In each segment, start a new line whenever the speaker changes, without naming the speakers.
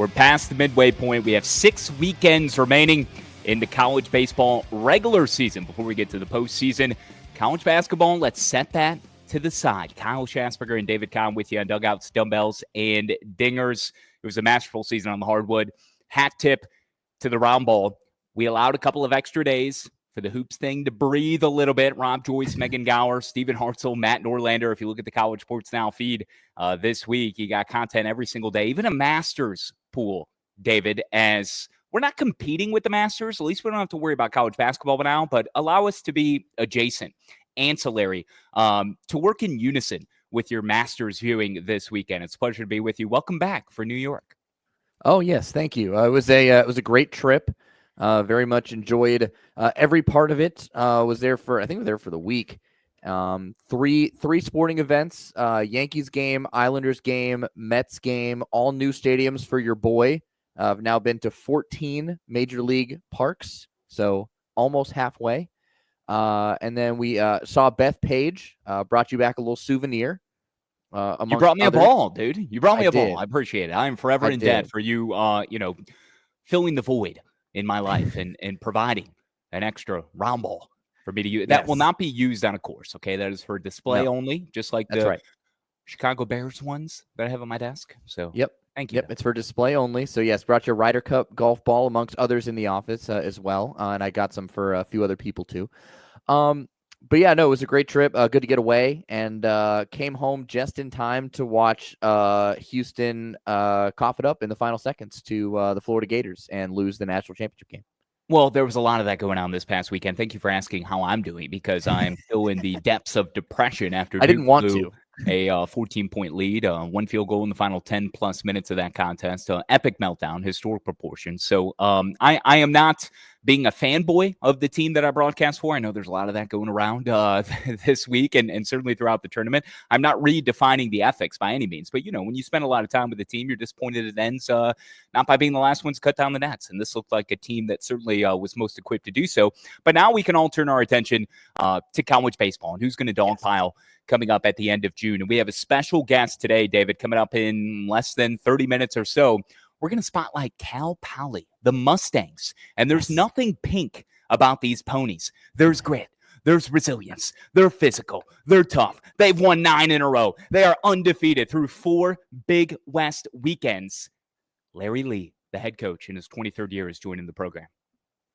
We're past the midway point. We have 6 weekends remaining in the college baseball regular season before we get to the postseason. College basketball, let's set that to the side. Kyle Schassburger and David Kahn with you on Dugouts, Dumbbells, and Dingers. It was a masterful season on the hardwood. Hat tip to the round ball. We allowed a couple of extra days for the hoops thing to breathe a little bit. Rob Joyce, Megan Gower, Stephen Hartzell, Matt Norlander. If you look at the College Sports Now feed this week, you got content every single day, even a Masters pool, David, as we're not competing with the Masters. At least we don't have to worry about college basketball now, but allow us to be adjacent, ancillary, to work in unison with your Masters viewing this weekend. It's a pleasure to be with you. Welcome back for New York.
Oh, yes. Thank you. It was a great trip. Very much enjoyed every part of it. I think we were there for the week. Three sporting events, Yankees game, Islanders game, Mets game, all new stadiums for your boy. I've now been to 14 major league parks, so almost halfway. And then we saw Beth Page, brought you back a little souvenir.
You brought me a ball, dude. You brought me a ball. I appreciate it. I am forever in debt for you, filling the void in my life and providing an extra round ball for me to use. That will not be used on a course, okay? That is for display only, just like the Chicago Bears ones that I have on my desk. So, thank you.
Yep, it's for display only. So, yes, brought your Ryder Cup golf ball amongst others in the office as well. And I got some for a few other people, too. But, yeah, no, it was a great trip. Good to get away, and came home just in time to watch Houston cough it up in the final seconds to the Florida Gators and lose the national championship game.
Well, there was a lot of that going on this past weekend. Thank you for asking how I'm doing, because I'm still in the depths of depression after
I didn't want to.
A 14-point lead, one field goal in the final 10-plus minutes of that contest. Epic meltdown, historic proportions. So I am not being a fanboy of the team that I broadcast for. I know there's a lot of that going around this week and certainly throughout the tournament. I'm not redefining the ethics by any means. But, when you spend a lot of time with the team, you're disappointed it ends not by being the last ones to cut down the nets. And this looked like a team that certainly was most equipped to do so. But now we can all turn our attention to college baseball and who's going to dogpile coming up at the end of June. And we have a special guest today, David, coming up in less than 30 minutes or so. We're going to spotlight Cal Poly, the Mustangs. And there's nothing pink about these ponies. There's grit. There's resilience. They're physical. They're tough. They've won 9 in a row. They are undefeated through 4 Big West weekends. Larry Lee, the head coach in his 23rd year, is joining the program.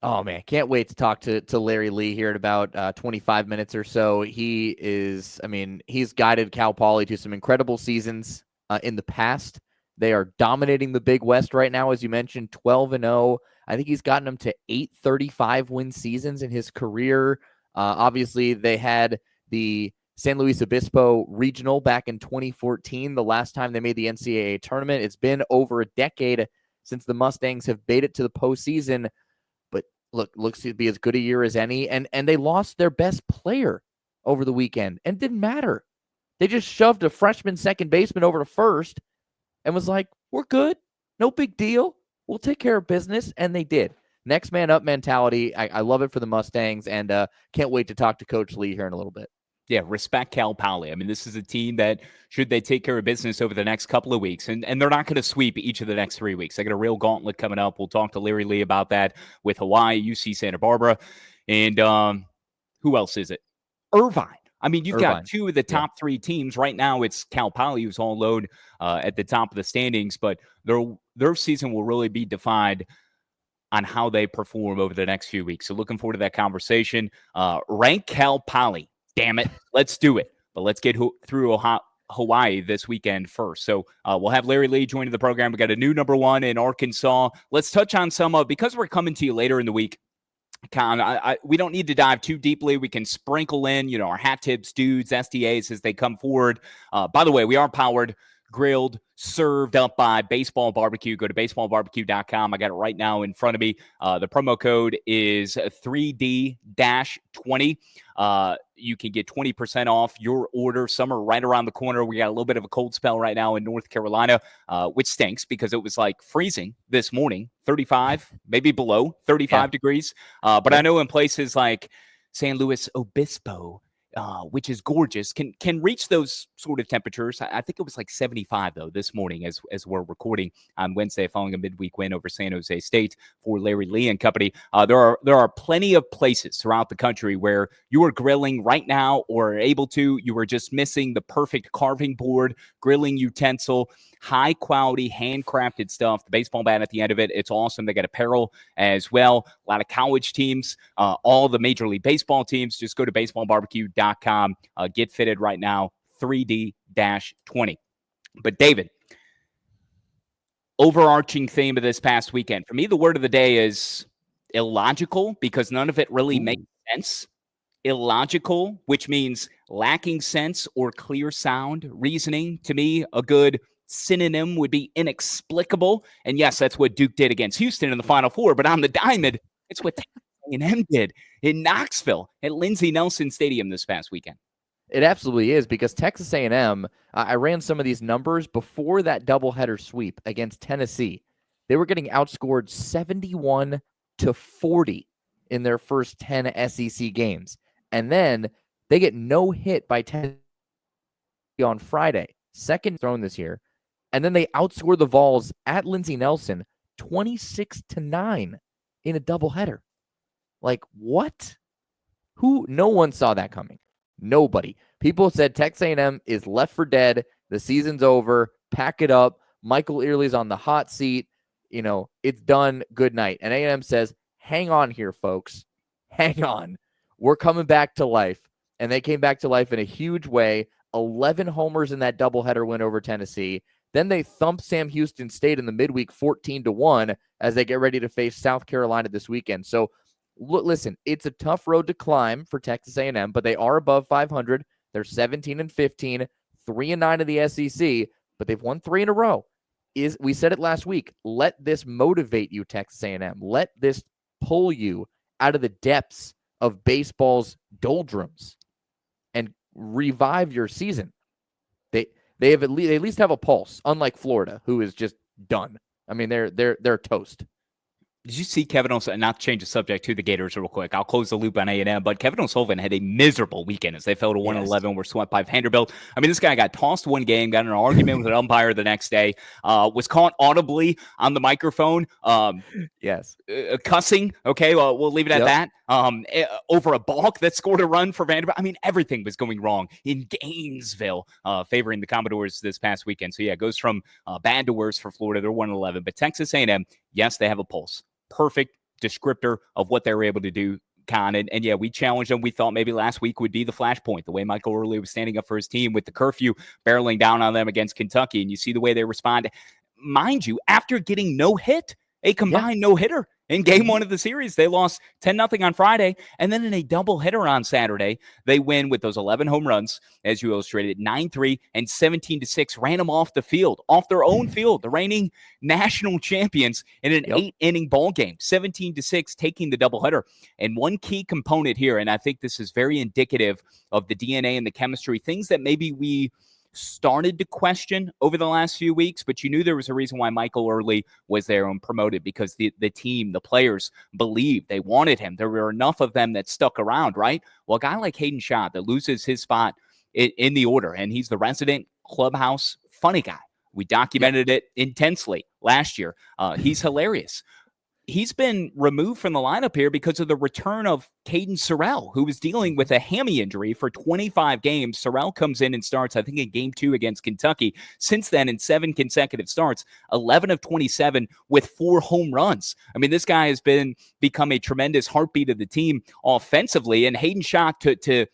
Oh, man, can't wait to talk to Larry Lee here in about 25 minutes or so. He's guided Cal Poly to some incredible seasons in the past. They are dominating the Big West right now, as you mentioned, 12-0. I think he's gotten them to 8 35-win seasons in his career. Obviously, they had the San Luis Obispo Regional back in 2014, the last time they made the NCAA tournament. It's been over a decade since the Mustangs have made it to the postseason. Looks to be as good a year as any, and they lost their best player over the weekend, and it didn't matter. They just shoved a freshman second baseman over to first and was like, we're good, no big deal, we'll take care of business, and they did. Next man up mentality. I love it for the Mustangs, and can't wait to talk to Coach Lee here in a little bit.
Yeah, respect Cal Poly. I mean, this is a team that, should they take care of business over the next couple of weeks, and they're not going to sweep each of the next 3 weeks. They got a real gauntlet coming up. We'll talk to Larry Lee about that with Hawaii, UC Santa Barbara, and who else is it? Irvine. I mean, you've got 2 of the top 3 teams. Right now, it's Cal Poly, who's all load at the top of the standings, but their season will really be defined on how they perform over the next few weeks. So looking forward to that conversation. Rank Cal Poly. Damn it. Let's do it. But let's get through Hawaii this weekend first. So we'll have Larry Lee joining the program. We got a new number 1 in Arkansas. Let's touch on some of, because we're coming to you later in the week, Con, we don't need to dive too deeply. We can sprinkle in, our hat tips, dudes, SDAs as they come forward. By the way, we are powered, grilled, served up by Baseball Barbecue. Go to baseballbarbecue.com. I got it right now in front of me. The promo code is 3D-20. You can get 20% off your order. Summer right around the corner. We got a little bit of a cold spell right now in North Carolina, which stinks because it was like freezing this morning, 35, maybe below 35 degrees. But I know in places like San Luis Obispo, which is gorgeous, can reach those sort of temperatures. I think it was like 75 though this morning as we're recording on Wednesday, following a midweek win over San Jose State for Larry Lee and company. There are plenty of places throughout the country where you are grilling right now or are able to. You are just missing the perfect carving board, grilling utensil, high quality handcrafted stuff. The baseball bat at the end of it, it's awesome. They got apparel as well. A lot of college teams, all the Major League Baseball teams. Just go to baseballbarbecue.com. Get fitted right now, 3D-20. But David, overarching theme of this past weekend, for me, the word of the day is illogical, because none of it really makes sense. Illogical, which means lacking sense or clear sound reasoning. To me, a good synonym would be inexplicable. And yes, that's what Duke did against Houston in the Final Four. But on the diamond, it's what Texas A&M did in Knoxville at Lindsey Nelson Stadium this past weekend.
It absolutely is, because Texas A&M, I ran some of these numbers before that doubleheader sweep against Tennessee. They were getting outscored 71-40 in their first 10 SEC games. And then they get no hit by Tennessee on Friday, second thrown this year. And then they outscore the Vols at Lindsey Nelson 26-9 in a doubleheader. Like, what? No one saw that coming. Nobody. People said Texas A&M is left for dead. The season's over. Pack it up. Michael Early's on the hot seat. It's done. Good night. And A&M says, hang on here, folks. Hang on. We're coming back to life. And they came back to life in a huge way. 11 homers in that doubleheader win over Tennessee. Then they thumped Sam Houston State in the midweek 14-1 as they get ready to face South Carolina this weekend. So, listen, it's a tough road to climb for Texas A&M, but they are above 500. They're 17-15, 3-9 of the SEC, but they've won 3 in a row. We said it last week. Let this motivate you, Texas A&M. Let this pull you out of the depths of baseball's doldrums and revive your season. They at least have a pulse, unlike Florida, who is just done. I mean, they're toast.
Did you see Kevin O'Sullivan, not to change the subject to the Gators real quick, I'll close the loop on A&M, but Kevin O'Sullivan had a miserable weekend as they fell to 1-11, were swept by Vanderbilt. I mean, this guy got tossed one game, got in an argument with an umpire the next day, was caught audibly on the microphone. Cussing. Okay, well, we'll leave it at that. Over a balk that scored a run for Vanderbilt. I mean, everything was going wrong in Gainesville, favoring the Commodores this past weekend. So, yeah, it goes from bad to worse for Florida. They're 1-11. But Texas A&M, yes, they have a pulse. Perfect descriptor of what they were able to do, Kahn. And yeah, we challenged them. We thought maybe last week would be the flashpoint, the way Michael Early was standing up for his team with the curfew barreling down on them against Kentucky. And you see the way they respond. Mind you, after getting no hit, a combined no-hitter in game one of the series. They lost 10-0 on Friday, and then in a double-hitter on Saturday, they win with those 11 home runs, as you illustrated, 9-3 and 17-6, ran them off the field, off their own field, the reigning national champions in an 8-inning ball game, 17-6, taking the doubleheader. And one key component here, and I think this is very indicative of the DNA and the chemistry, things that maybe we started to question over the last few weeks, but you knew there was a reason why Michael Early was there and promoted, because the team, the players believed, they wanted him. There were enough of them that stuck around, right? Well, a guy like Hayden Schott that loses his spot in the order, and he's the resident clubhouse funny guy. We documented it intensely last year. He's hilarious. He's been removed from the lineup here because of the return of Caden Sorrell, who was dealing with a hammy injury for 25 games. Sorrell comes in and starts, I think, in game 2 against Kentucky. Since then, in 7 consecutive starts, 11 of 27 with 4 home runs. I mean, this guy has become a tremendous heartbeat of the team offensively. And Hayden Schott, to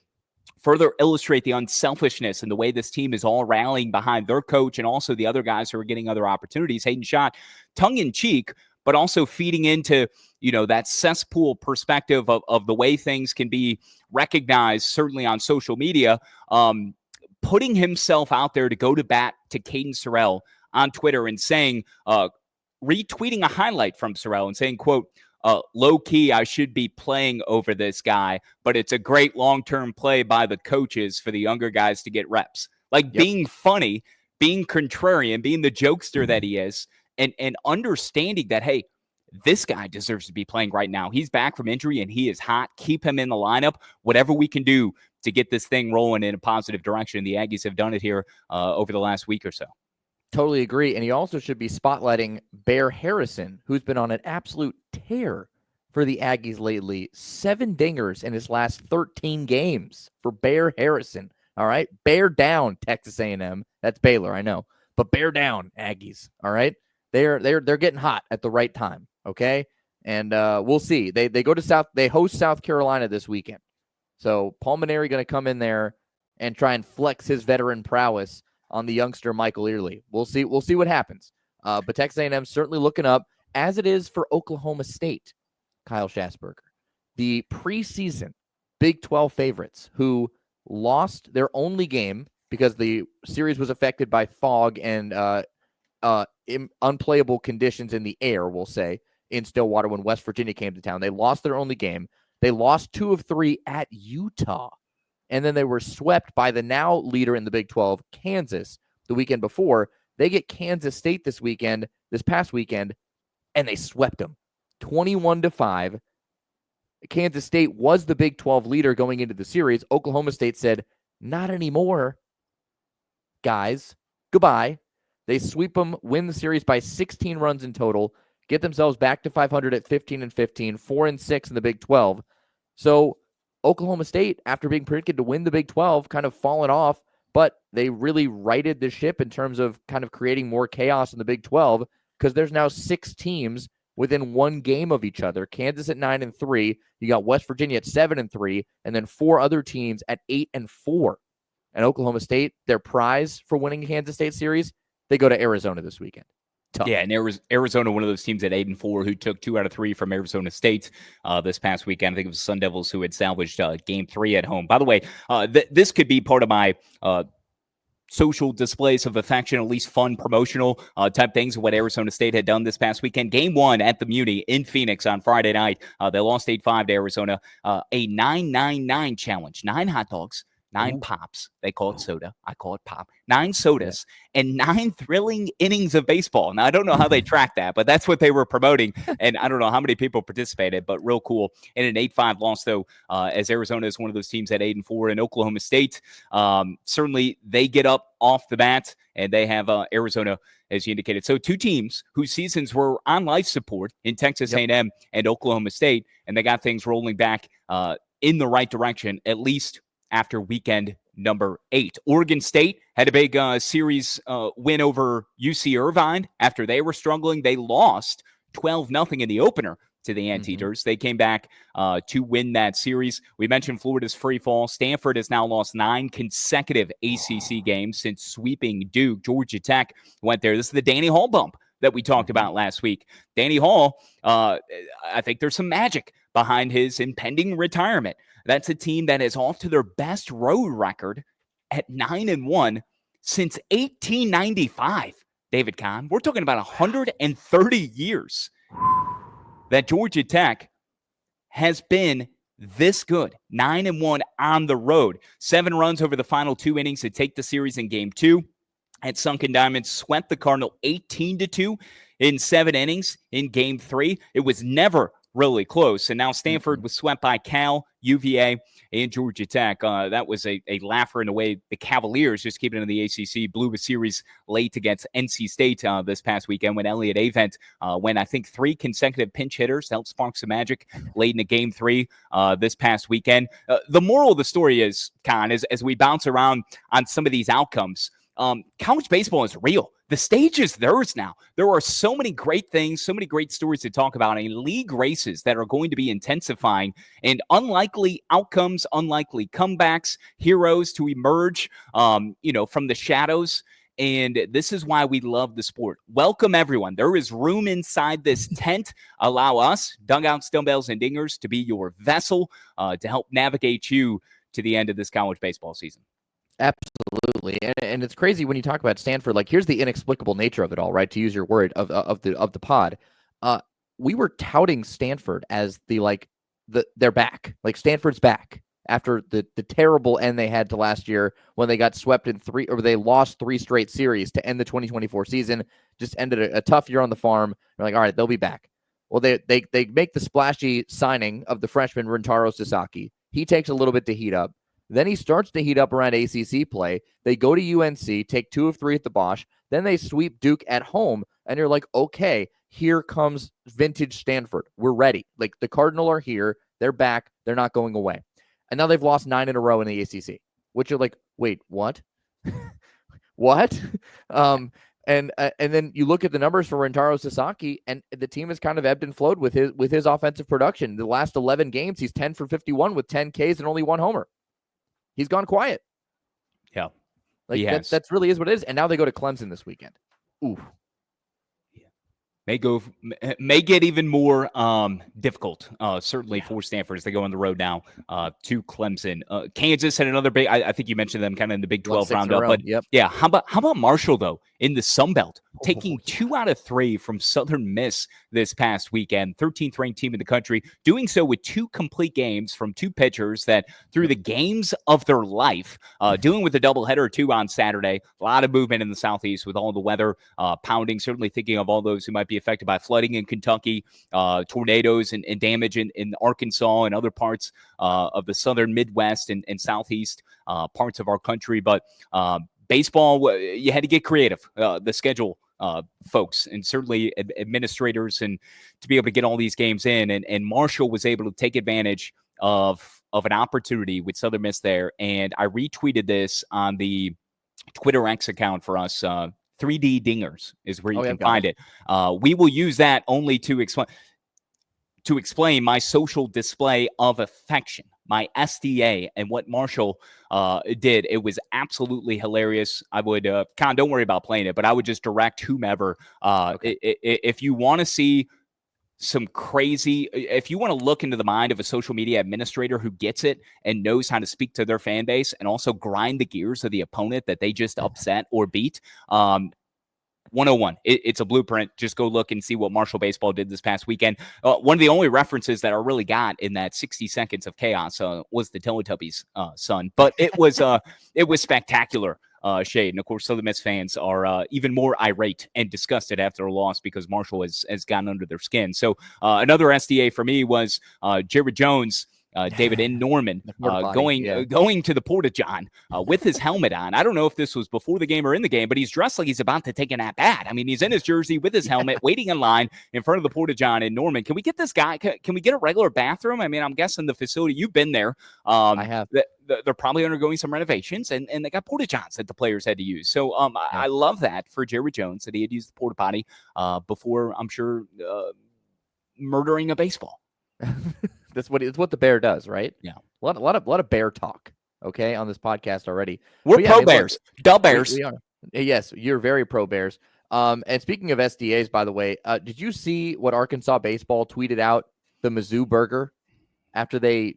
further illustrate the unselfishness and the way this team is all rallying behind their coach and also the other guys who are getting other opportunities, Hayden Schott, tongue-in-cheek, but also feeding into, that cesspool perspective of the way things can be recognized, certainly on social media, putting himself out there to go to bat to Caden Sorrell on Twitter and saying, retweeting a highlight from Sorrell and saying, quote, low-key, I should be playing over this guy, but it's a great long-term play by the coaches for the younger guys to get reps. Being funny, being contrarian, being the jokester that he is, and understanding that, hey, this guy deserves to be playing right now. He's back from injury and he is hot. Keep him in the lineup. Whatever we can do to get this thing rolling in a positive direction. The Aggies have done it here over the last week or so.
Totally agree. And he also should be spotlighting Bear Harrison, who's been on an absolute tear for the Aggies lately. 7 dingers in his last 13 games for Bear Harrison. All right. Bear down, Texas A&M. That's Baylor, I know. But bear down, Aggies. All right. They're getting hot at the right time. Okay. And we'll see. They host South Carolina this weekend. So Pulmonary going to come in there and try and flex his veteran prowess on the youngster Michael Early. We'll see what happens. But Texas A&M certainly looking up, as it is for Oklahoma State, Kyle Schassburger. The preseason Big 12 favorites who lost their only game because the series was affected by fog and unplayable conditions in the air, we'll say, in Stillwater when West Virginia came to town. They lost their only game. They lost 2 of 3 at Utah. And then they were swept by the now leader in the Big 12, Kansas, the weekend before. They get Kansas State this past weekend, and they swept them 21-5. Kansas State was the Big 12 leader going into the series. Oklahoma State said, not anymore, guys. Goodbye. They sweep them, win the series by 16 runs in total, get themselves back to 500 at 15-15, 4-6 in the Big 12. So Oklahoma State, after being predicted to win the Big 12, kind of fallen off, but they really righted the ship in terms of kind of creating more chaos in the Big 12 because there's now 6 teams within 1 game of each other. Kansas at 9-3, you got West Virginia at 7-3, and then 4 other teams at 8-4. And Oklahoma State, their prize for winning a Kansas State series, they go to Arizona this weekend. Tough.
Yeah, and Arizona, one of those teams at 8-4 who took 2 out of 3 from Arizona State this past weekend. I think it was Sun Devils who had salvaged Game 3 at home. By the way, this could be part of my social displays of affection, at least fun promotional type things of what Arizona State had done this past weekend. Game 1 at the Muni in Phoenix on Friday night. They lost 8-5 to Arizona. A 9-9-9 challenge. 9 hot dogs. 9 pops. They call it soda. I call it pop. 9 sodas and 9 thrilling innings of baseball. Now, I don't know how they track that, but that's what they were promoting. And I don't know how many people participated, but real cool. And an 8-5 loss, though, as Arizona is one of those teams at 8-4. And Oklahoma State, certainly they get up off the bat, and they have Arizona, as you indicated. So 2 teams whose seasons were on life support in Texas A&M and Oklahoma State, and they got things rolling back in the right direction, at least after weekend number 8. Oregon State had a big series win over UC Irvine after they were struggling. They lost 12-0 in the opener to the Anteaters. They came back to win that series. We mentioned Florida's free fall. Stanford has now lost 9 consecutive ACC games since sweeping Duke. Georgia Tech went there. This is the Danny Hall bump that we talked about last week. Danny Hall, I think there's some magic behind his impending retirement. That's a team that is off to their best road record at 9-1 since 1895. David Kahn, we're talking about 130 years that Georgia Tech has been this good. 9-1 on the road. 7 runs over the final 2 innings to take the series in Game 2. At Sunken Diamond, swept the Cardinal 18-2 in 7 innings in Game 3. It was never really close. And now Stanford was swept by Cal, UVA, and Georgia Tech. That was a laugher in a way. The Cavaliers, just keeping it in the ACC, blew a series late against NC State this past weekend when Elliott Avent went, I think, 3 consecutive pinch hitters to help spark some magic late in the Game 3 this past weekend. The moral of the story is, Kahn, as we bounce around on some of these outcomes, college baseball is real. The stage is theirs now. There are so many great things, so many great stories to talk about, and league races that are going to be intensifying, and unlikely outcomes, unlikely comebacks, heroes to emerge, from the shadows. And this is why we love the sport. Welcome, everyone. There is room inside this tent. Allow us, Dugouts, Dumbbells, and Dingers, to be your vessel to help navigate you to the end of this college baseball season.
Absolutely. And it's crazy when you talk about Stanford. Like, here's the inexplicable nature of it all, right? To use your word of the pod. We were touting Stanford as they're back. Like, Stanford's back after the terrible end they had to last year when they got swept in 3, or they lost 3 straight series to end the 2024 season. Just ended a tough year on the farm. They're like, all right, they'll be back. Well, they make the splashy signing of the freshman Rintaro Sasaki. He takes a little bit to heat up. Then he starts to heat up around ACC play. They go to UNC, take 2 of 3 at the Bosch. Then they sweep Duke at home. And you're like, okay, here comes vintage Stanford. We're ready. Like, the Cardinal are here. They're back. They're not going away. And now they've lost 9 in a row in the ACC, which you're like, wait, what? What? And then you look at the numbers for Rentaro Sasaki, and the team has kind of ebbed and flowed with his offensive production. The last 11 games, he's 10 for 51 with 10 Ks and only 1 homer. He's gone quiet.
Yeah,
like that's really is what it is. And now they go to Clemson this weekend. Ooh.
May get even more difficult, certainly for Stanford as they go on the road now to Clemson. Kansas had another big. I think you mentioned them kind of in the Big 12 roundup, but yeah, how about Marshall though in the Sun Belt, taking 2 out of 3 from Southern Miss this past weekend, 13th ranked team in the country, doing so with 2 complete games from 2 pitchers that threw the games of their life, doing with a doubleheader 2 on Saturday. A lot of movement in the Southeast with all the weather pounding. Certainly thinking of all those who might be affected by flooding in Kentucky, tornadoes and damage in Arkansas and other parts of the southern Midwest and Southeast parts of our country. But baseball, you had to get creative, the schedule folks, and certainly administrators, and to be able to get all these games in. And Marshall was able to take advantage of an opportunity with Southern Miss there. And I retweeted this on the Twitter X account for us, 3D Dingers is where you can find it. We will use that only to explain my social display of affection, my SDA, and what Marshall did. It was absolutely hilarious. I would, Kahn, don't worry about playing it, but I would just direct whomever. If you want to see some crazy, if you want to look into the mind of a social media administrator who gets it and knows how to speak to their fan base and also grind the gears of the opponent that they just upset or beat, 101. It's a blueprint. Just go look and see what Marshall baseball did this past weekend. One of the only references that I really got in that 60 seconds of chaos was the Teletubbies son, but it was spectacular. Shade. And of course, Southern Miss fans are even more irate and disgusted after a loss because Marshall has gotten under their skin. So another SDA for me was Jared Jones, David and Norman going to the Porta-John with his helmet on. I don't know if this was before the game or in the game, but he's dressed like he's about to take a nap at. I mean, he's in his jersey with his helmet, waiting in line in front of the Porta-John in Norman. Can we get this guy? Can we get a regular bathroom? I mean, I'm guessing the facility, you've been there.
I have.
They're probably undergoing some renovations, and they got Porta-Johns that the players had to use. So I love that for Jared Jones, that he had used the porta potty before, I'm sure, murdering a baseball.
That's what the Bear does, right?
Yeah.
A lot of Bear talk, okay, on this podcast already.
We're pro-Bears. Duh Bears.
We are. Yes, you're very pro-Bears. And speaking of SDAs, by the way, did you see what Arkansas baseball tweeted out, the Mizzou burger, after they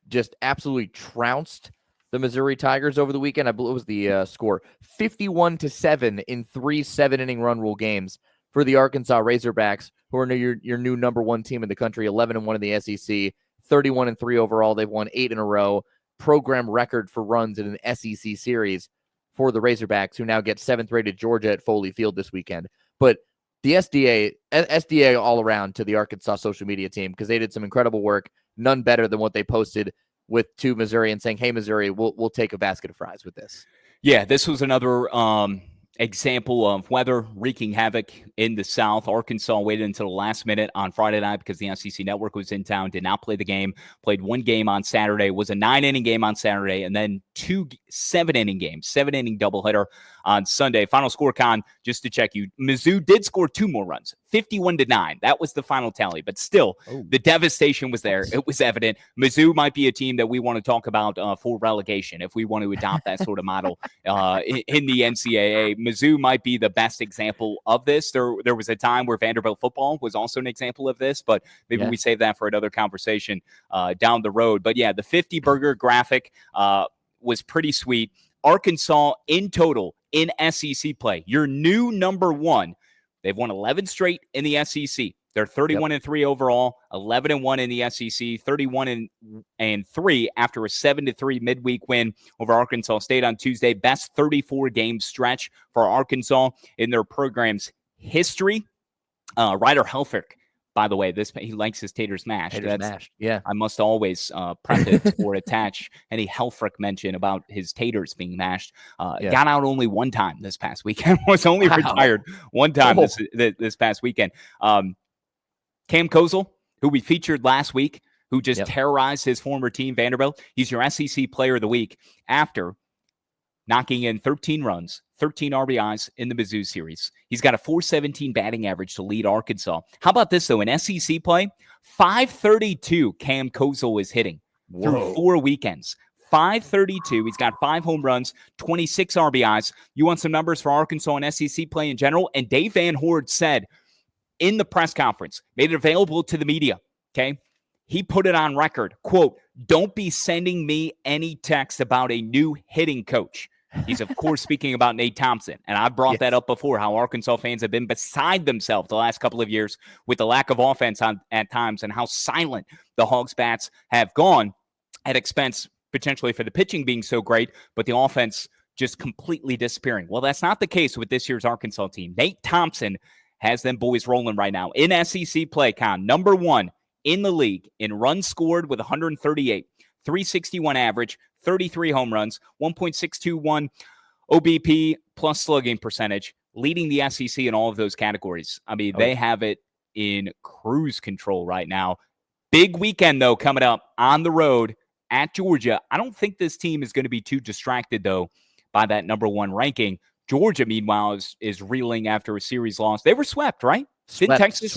just absolutely trounced the Missouri Tigers over the weekend? I believe it was the score 51-7 in 3 7-inning run rule games for the Arkansas Razorbacks, who are your new number 1 team in the country, 11-1 in the SEC, 31-3 overall. They've won 8 in a row. Program record for runs in an SEC series for the Razorbacks, who now get 7th-rated Georgia at Foley Field this weekend. But the SDA all around to the Arkansas social media team, because they did some incredible work. None better than what they posted to Missouri and saying, "Hey, Missouri, we'll take a basket of fries with this."
Yeah, this was another example of weather wreaking havoc in the South. Arkansas waited until the last minute on Friday night because the SEC Network was in town, did not play the game, played 1 game on Saturday, was a 9-inning game on Saturday, and then 2 7-inning games, 7-inning doubleheader on Sunday. Final score, Kahn, just to check you, Mizzou did score 2 more runs, 51-9. That was the final tally, but still, the devastation was there. It was evident. Mizzou might be a team that we want to talk about for relegation if we want to adopt that sort of model in the NCAA. Mizzou might be the best example of this. There was a time where Vanderbilt football was also an example of this, but maybe we save that for another conversation down the road. But yeah, the 50 burger graphic was pretty sweet. Arkansas in total in SEC play, your new number 1. They've won 11 straight in the SEC. They're 31-3 overall, 11-1 in the SEC, 31-3 after a 7-3 midweek win over Arkansas State on Tuesday. Best 34-game stretch for Arkansas in their program's history. Ryder Helfrich by the way, he likes his taters mashed.
Taters mashed. Yeah.
I must always preface or attach any Helfrich mention about his taters being mashed. Got out only one time this past weekend. Was only retired one time this past weekend. Cam Kozel, who we featured last week, who just terrorized his former team, Vanderbilt. He's your SEC Player of the Week after knocking in 13 runs, 13 RBIs in the Mizzou series. He's got a .417 batting average to lead Arkansas. How about this, though? In SEC play, .532 Cam Kozel is hitting through 4 weekends. .532. He's got 5 home runs, 26 RBIs. You want some numbers for Arkansas and SEC play in general? And Dave Van Horde said in the press conference, made it available to the media, okay? He put it on record, quote, "Don't be sending me any text about a new hitting coach." He's, of course, speaking about Nate Thompson. And I brought that up before, how Arkansas fans have been beside themselves the last couple of years with the lack of offense at times and how silent the Hogs bats have gone at expense potentially for the pitching being so great, but the offense just completely disappearing. Well, that's not the case with this year's Arkansas team. Nate Thompson has them boys rolling right now. In SEC play, Kahn, number 1 in the league in runs scored with 138, 361 average, 33 home runs, 1.621 OBP plus slugging percentage, leading the SEC in all of those categories. I mean, they have it in cruise control right now. Big weekend, though, coming up on the road at Georgia. I don't think this team is going to be too distracted, though, by that number 1 ranking. Georgia, meanwhile, is reeling after a series loss. They were swept, right?
Swept by Texas.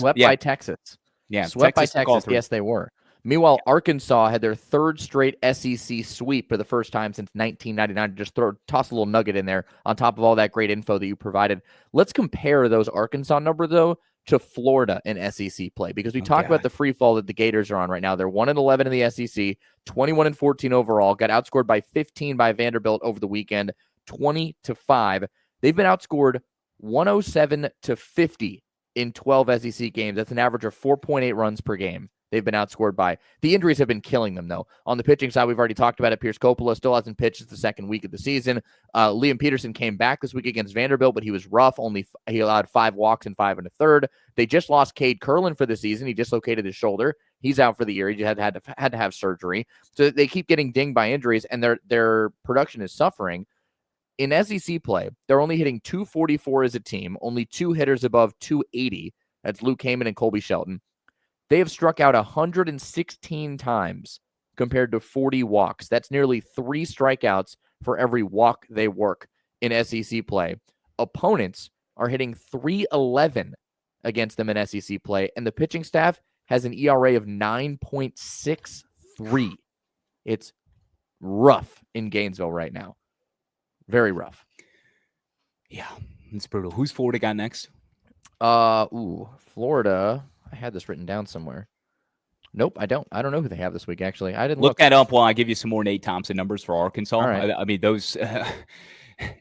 Yeah,
swept by Texas. Yes, they were. Meanwhile, Arkansas had their 3rd straight SEC sweep for the first time since 1999. Just toss a little nugget in there on top of all that great info that you provided. Let's compare those Arkansas numbers, though, to Florida in SEC play, because we talk about the free fall that the Gators are on right now. They're 1-11 in the SEC, 21-14 overall. Got outscored by 15 by Vanderbilt over the weekend, 20-5. They've been outscored 107-50 in 12 SEC games. That's an average of 4.8 runs per game. They've been outscored by. The injuries have been killing them, though. On the pitching side, we've already talked about it. Pierce Coppola still hasn't pitched. It's the 2nd week of the season. Liam Peterson came back this week against Vanderbilt, but he was rough. He allowed 5 walks and 5 1/3. They just lost Cade Curlin for the season. He dislocated his shoulder. He's out for the year. He had to have surgery. So they keep getting dinged by injuries, and their production is suffering. In SEC play, they're only hitting .244 as a team, only 2 hitters above .280. That's Luke Heyman and Colby Shelton. They have struck out 116 times compared to 40 walks. That's nearly 3 strikeouts for every walk they work in SEC play. Opponents are hitting .311 against them in SEC play, and the pitching staff has an ERA of 9.63. It's rough in Gainesville right now. Very rough.
Yeah, it's brutal. Who's Florida got next?
Florida. I had this written down somewhere. Nope, I don't. I don't know who they have this week, actually. I didn't
look that up while I give you some more Nate Thompson numbers for Arkansas. Right. I mean, those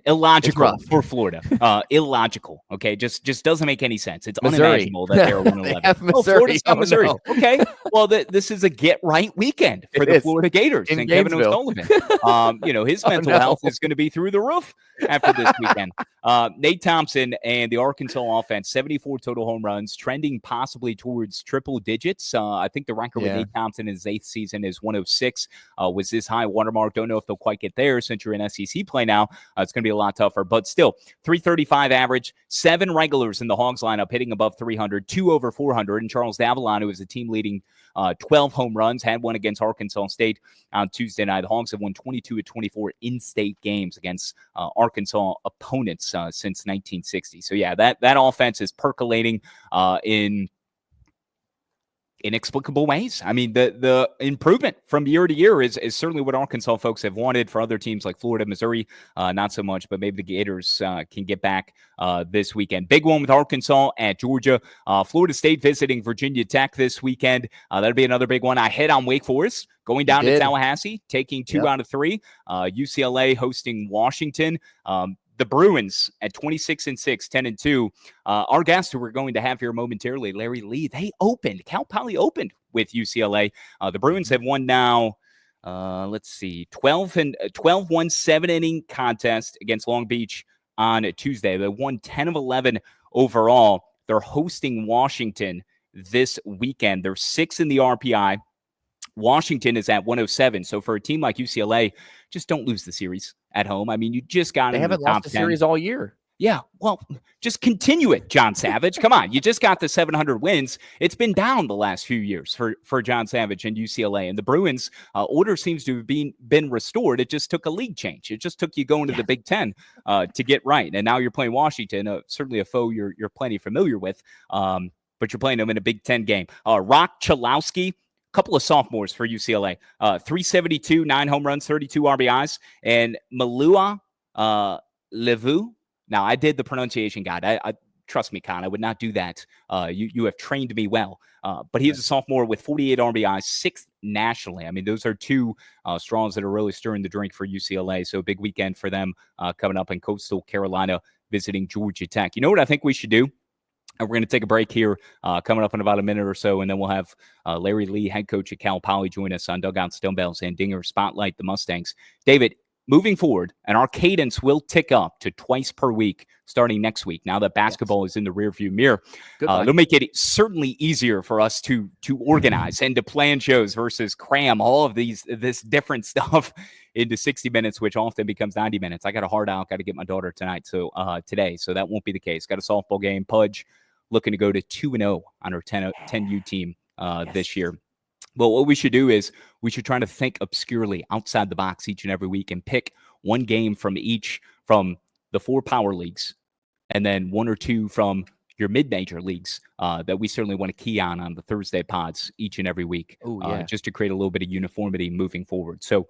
illogical for Florida. Illogical. Okay, just doesn't make any sense. It's unimaginable that they're 1-11.
Florida's
got Missouri. No. Okay, well, this is this right weekend for the Florida Gators and Kevin O'Sullivan. His mental health is going to be through the roof after this weekend. Nate Thompson and the Arkansas offense, 74 total home runs, trending possibly towards triple digits. I think the record with Nate Thompson in his 8th season is 106. Was this high watermark? Don't know if they'll quite get there since you're in SEC play now. It's going to be a lot tougher, but still, 335 average, 7 regulars in the Hogs lineup hitting above 300, 2 over 400, and Charles Davalon, who is the team leading 12 home runs, had one against Arkansas State on Tuesday night. The Hogs have won 22-24 in-state games against Arkansas opponents since 1960. So yeah, that offense is percolating in inexplicable ways. I mean, the improvement from year to year is certainly what Arkansas folks have wanted. For other teams like Florida, Missouri, not so much, but maybe the Gators can get back this weekend. Big one with Arkansas at Georgia. Florida State visiting Virginia Tech this weekend. That'll be another big one. I hit on Wake Forest going down to Tallahassee, taking 2 out of 3. UCLA hosting Washington. The Bruins at 26-6, 10-2. Our guest, who we're going to have here momentarily, Larry Lee, Cal Poly opened with UCLA. The Bruins have won now, 12-1 7-inning contest against Long Beach on Tuesday. They won 10 of 11 overall. They're hosting Washington this weekend. They're 6th in the RPI. Washington is at 107. So for a team like UCLA, just don't lose the series at home. I mean, you just got
They
into
haven't
the top
lost a
10.
series all year.
Yeah, well, just continue it, John Savage. Come on, you just got the 700 wins. It's been down the last few years for John Savage and UCLA. And the Bruins' order seems to have been restored. It just took a league change. It just took you going to the Big Ten to get right. And now you're playing Washington, certainly a foe you're plenty familiar with, but you're playing them in a Big Ten game. Rock Chalowski, couple of sophomores for UCLA, 372, 9 home runs, 32 RBIs. And Malua Levu. Now, I did the pronunciation guide. I trust me, Kahn, I would not do that. You have trained me well. But he is a sophomore with 48 RBIs, 6th nationally. I mean, those are two straws that are really stirring the drink for UCLA. So a big weekend for them coming up in Coastal Carolina, visiting Georgia Tech. You know what I think we should do? And we're going to take a break here coming up in about a minute or so, and then we'll have Larry Lee, head coach at Cal Poly, join us on Dugouts, Dumbbells, and Dingers Spotlight the Mustangs. David, moving forward, and our cadence will tick up to twice per week starting next week. Now that basketball is in the rearview mirror, it'll make it certainly easier for us to organize and to plan shows versus cram all of this different stuff into 60 minutes, which often becomes 90 minutes. I got a hard out, got to get my daughter today, so that won't be the case. Got a softball game. Pudge looking to go to 2-0 on our 10U team this year. But what we should do is we should try to think obscurely outside the box each and every week and pick one game from the 4 power leagues and then 1 or 2 from your mid-major leagues that we certainly want to key on the Thursday pods each and every week, just to create a little bit of uniformity moving forward. So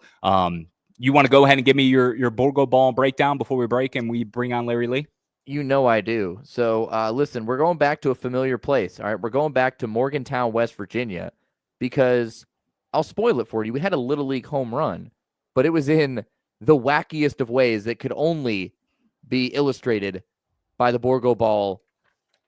you want to go ahead and give me your Borgo ball breakdown before we break and we bring on Larry Lee?
You know I do. So listen, we're going back to a familiar place. All right, we're going back to Morgantown, West Virginia, because I'll spoil it for you. We had a Little League home run, but it was in the wackiest of ways that could only be illustrated by the Borgo Ball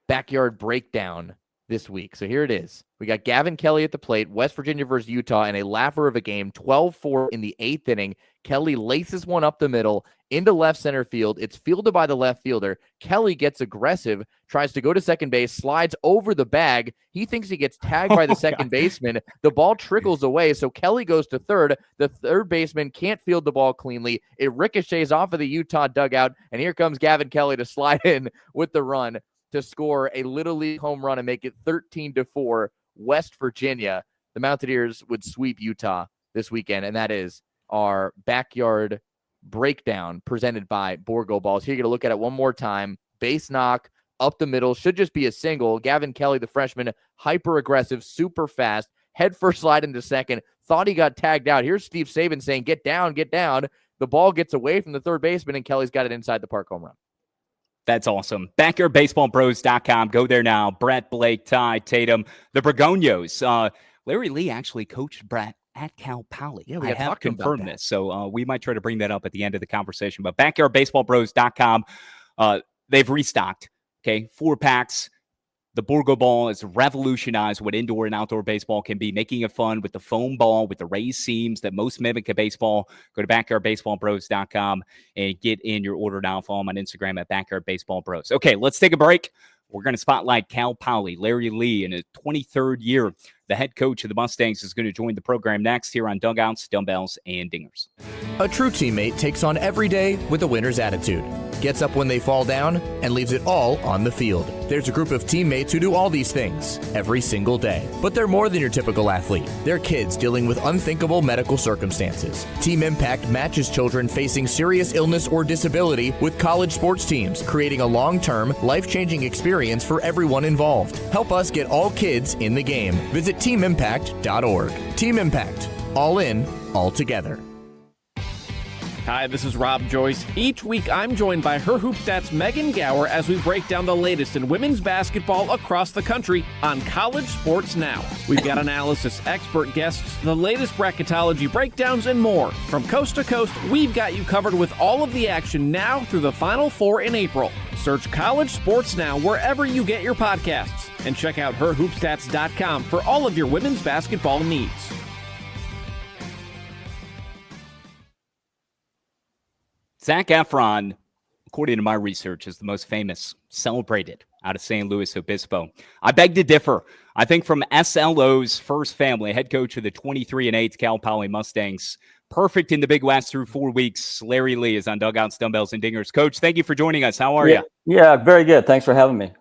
backyard breakdown this week. So here it is. We got Gavin Kelly at the plate, West Virginia versus Utah in a laugher of a game, 12-4 in the 8th inning. Kelly laces one up the middle into left center field. It's fielded by the left fielder. Kelly gets aggressive, tries to go to second base, slides over the bag. He thinks he gets tagged by the second baseman. The ball trickles away, so Kelly goes to third. The third baseman can't field the ball cleanly. It ricochets off of the Utah dugout, and here comes Gavin Kelly to slide in with the run to score a Little League home run and make it 13-4 West Virginia. The Mountaineers would sweep Utah this weekend, and that is our backyard breakdown presented by Borgo Balls. Here you're going to look at it one more time. Base knock up the middle. Should just be a single. Gavin Kelly, the freshman, hyper aggressive, super fast. Head first slide into second. Thought he got tagged out. Here's Steve Saban saying, get down, get down. The ball gets away from the third baseman, and Kelly's got it inside the park home run.
That's awesome. BackyardBaseballBros.com. Go there now. Brett, Blake, Ty, Tatum, the Bergonios. Larry Lee actually coached Brett at Cal Poly.
Yeah,
I have confirmed this, so we might try to bring that up at the end of the conversation. But BackyardBaseballBros.com, they've restocked, 4 packs. The Borgo ball has revolutionized what indoor and outdoor baseball can be, making it fun with the foam ball, with the raised seams that most mimic a baseball. Go to BackyardBaseballBros.com and get in your order now. Follow them on Instagram at BackyardBaseballBros. Okay, let's take a break. We're going to spotlight Cal Poly. Larry Lee, in his 23rd year, the head coach of the Mustangs, is going to join the program next here on Dugouts, Dumbbells, and Dingers.
A true teammate takes on every day with a winner's attitude, gets up when they fall down, and leaves it all on the field. There's a group of teammates who do all these things every single day. But they're more than your typical athlete. They're kids dealing with unthinkable medical circumstances. Team Impact matches children facing serious illness or disability with college sports teams, creating a long-term, life-changing experience for everyone involved. Help us get all kids in the game. Visit teamimpact.org. Team Impact. All in, all together.
Hi, this is Rob Joyce. Each week, I'm joined by her Hoopstats Megan Gower as we break down the latest in women's basketball across the country on College Sports Now. We've got analysis, expert guests, the latest bracketology breakdowns, and more. From coast to coast, we've got you covered with all of the action now through the Final Four in April. Search College Sports Now wherever you get your podcasts, and check out herhoopstats.com for all of your women's basketball needs.
Zac Efron, according to my research, is the most famous, celebrated out of St. Louis Obispo. I beg to differ. I think from SLO's first family, head coach of the 23-8 Cal Poly Mustangs, perfect in the Big West through 4 weeks. Larry Lee is on Dugouts, Dumbbells, and Dingers. Coach, thank you for joining us. How are you?
Yeah, very good. Thanks for having me.